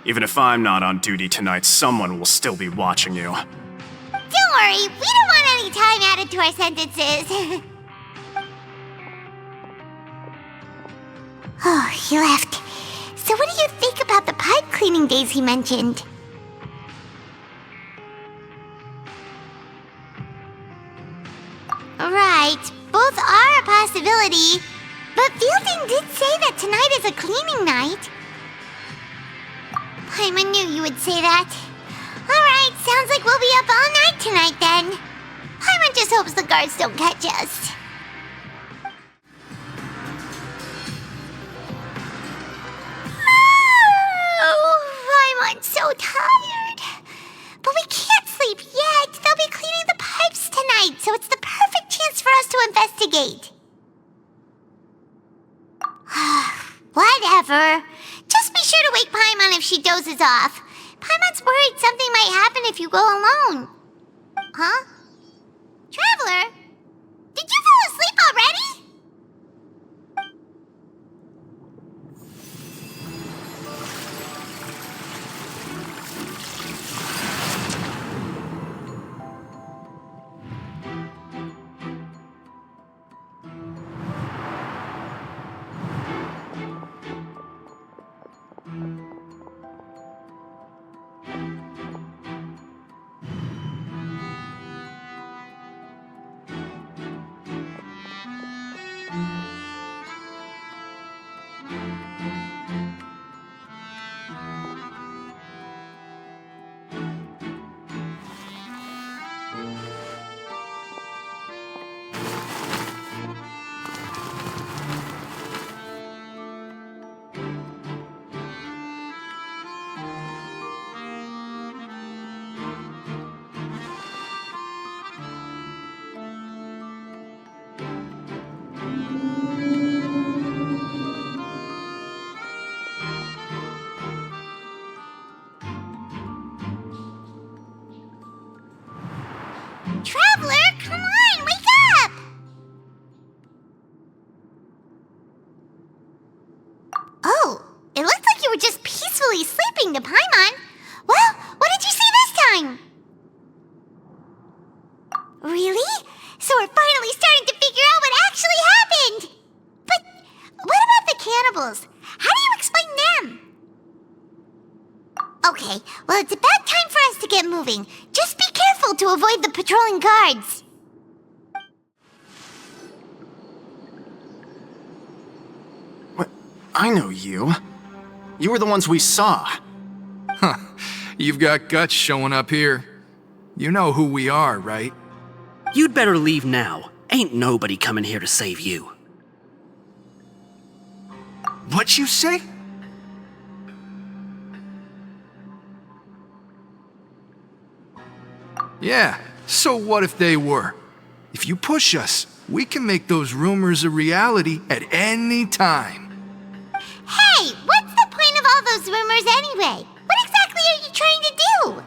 Even if I'm not on duty tonight, someone will still be watching you. Don't worry, we don't want any time added to our sentences. Oh, he left. So what do you think about the pipe cleaning days he mentioned? Right, both are a possibility. But Fielding did say that tonight is a cleaning night. Paimon knew you would say that. Alright, sounds like we'll be up all night tonight then. Paimon just hopes the guards don't catch us. Oh, Paimon's so tired. But we can't sleep yet. They'll be cleaning the pipes tonight, so it's the perfect chance for us to investigate. Whatever. Just be sure to wake Paimon if she dozes off. Paimon's worried something might happen if you go alone. Huh? Traveler? Did you fall asleep already? Traveler, come on, wake up! Oh, it looks like you were just peacefully sleeping to Paimon. Well, what did you see this time? Really? So we're finally starting to figure out what actually happened! But what about the cannibals? How do you explain them? Okay, well, it's about time for us to get moving. Just be careful to avoid the patrolling guards. What? I know you. You were the ones we saw. Huh. You've got guts showing up here. You know who we are, right? You'd better leave now. Ain't nobody coming here to save you. What'd you say? Yeah, so what if they were? If you push us, we can make those rumors a reality at any time. Hey, what's the point of all those rumors anyway? What exactly are you trying to do?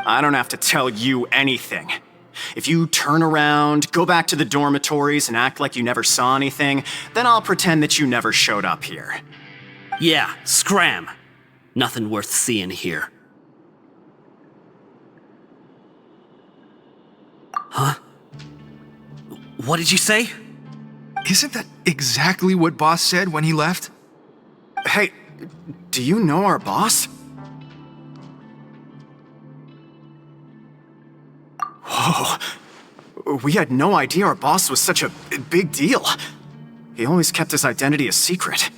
I don't have to tell you anything. If you turn around, go back to the dormitories, and act like you never saw anything, then I'll pretend that you never showed up here. Yeah, scram. Nothing worth seeing here. Huh? What did you say? Isn't that exactly what Boss said when he left? Hey, do you know our boss? Whoa. We had no idea our boss was such a big deal. He always kept his identity a secret.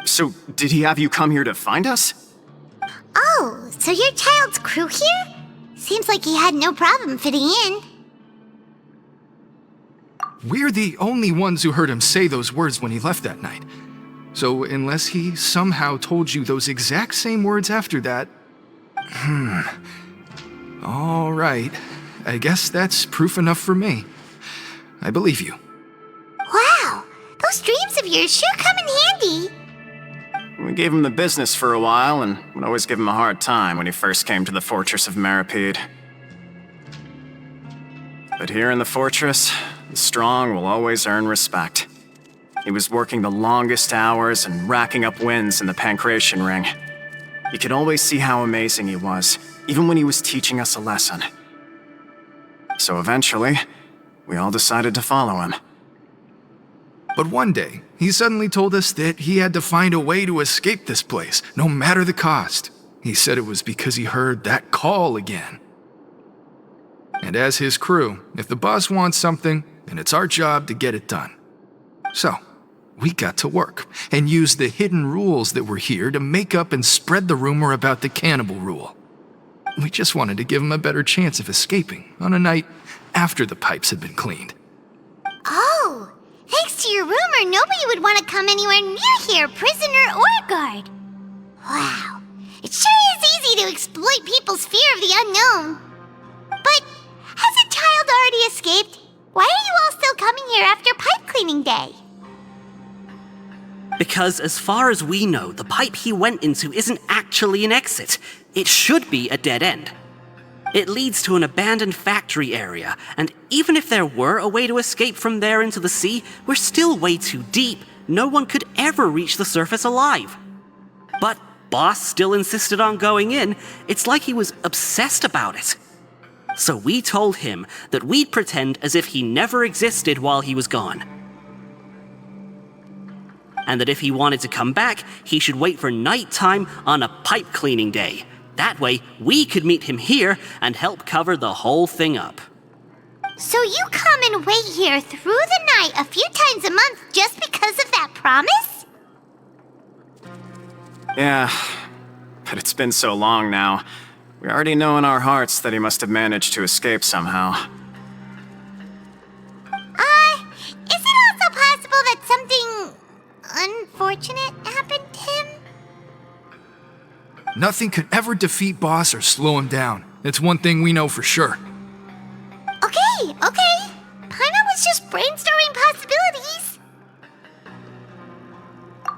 So, did he have you come here to find us? Oh, so you're Child's crew here? Seems like he had no problem fitting in. We're the only ones who heard him say those words when he left that night. So unless he somehow told you those exact same words after that... All right. I guess that's proof enough for me. I believe you. Wow, those dreams of yours sure come in handy. We gave him the business for a while and would always give him a hard time when he first came to the fortress of Maripede. But here in the fortress, the strong will always earn respect. He was working the longest hours and racking up wins in the Pancration Ring. You could always see how amazing he was, even when he was teaching us a lesson. So eventually, we all decided to follow him. But one day, he suddenly told us that he had to find a way to escape this place, no matter the cost. He said it was because he heard that call again. And as his crew, if the boss wants something, then it's our job to get it done. So, we got to work, and used the hidden rules that were here to make up and spread the rumor about the cannibal rule. We just wanted to give him a better chance of escaping on a night after the pipes had been cleaned. Oh, thanks to your rumor, nobody would want to come anywhere near here, prisoner or guard. Wow, it sure is easy to exploit people's fear of the unknown. But hasn't Child already escaped? Why are you all still coming here after pipe cleaning day? Because as far as we know, the pipe he went into isn't actually an exit. It should be a dead end. It leads to an abandoned factory area, and even if there were a way to escape from there into the sea, we're still way too deep. No one could ever reach the surface alive. But Boss still insisted on going in. It's like he was obsessed about it. So we told him that we'd pretend as if he never existed while he was gone. And that if he wanted to come back, he should wait for nighttime on a pipe cleaning day. That way, we could meet him here and help cover the whole thing up. So you come and wait here through the night a few times a month just because of that promise? Yeah, but it's been so long now. We already know in our hearts that he must have managed to escape somehow. Is it also possible that something unfortunate happened to him? Nothing could ever defeat Boss or slow him down. It's one thing we know for sure. Okay. Paimon was just brainstorming possibilities.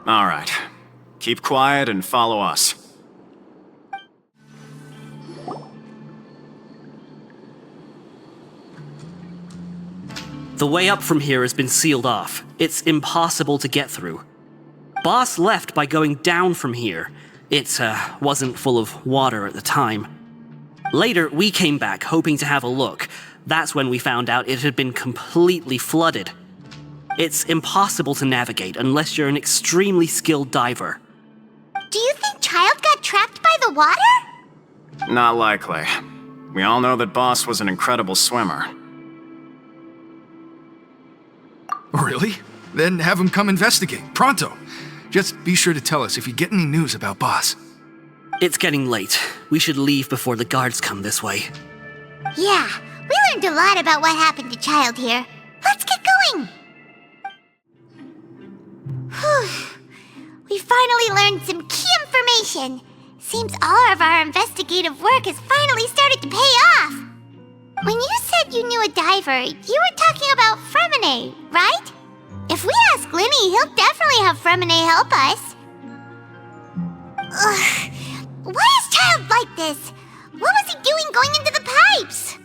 All right. Keep quiet and follow us. The way up from here has been sealed off. It's impossible to get through. Boss left by going down from here. It wasn't full of water at the time. Later, we came back hoping to have a look. That's when we found out it had been completely flooded. It's impossible to navigate unless you're an extremely skilled diver. Do you think Child got trapped by the water? Not likely. We all know that Boss was an incredible swimmer. Really? Then have him come investigate, pronto. Just be sure to tell us if you get any news about Boss. It's getting late. We should leave before the guards come this way. Yeah, we learned a lot about what happened to Child here. Let's get going! Whew. We finally learned some key information. Seems all of our investigative work has finally started to pay off. When you said you knew a diver, you were talking about Fremine, right? If we ask Linny, he'll definitely have Fremine help us. Ugh. Why is Child like this? What was he doing going into the pipes?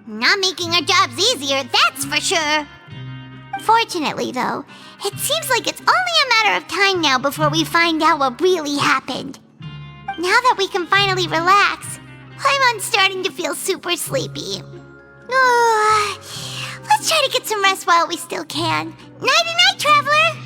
Not making our jobs easier, that's for sure. Fortunately, though, it seems like it's only a matter of time now before we find out what really happened. Now that we can finally relax, I'm starting to feel super sleepy. Let's try to get some rest while we still can. Nighty-night, Traveler!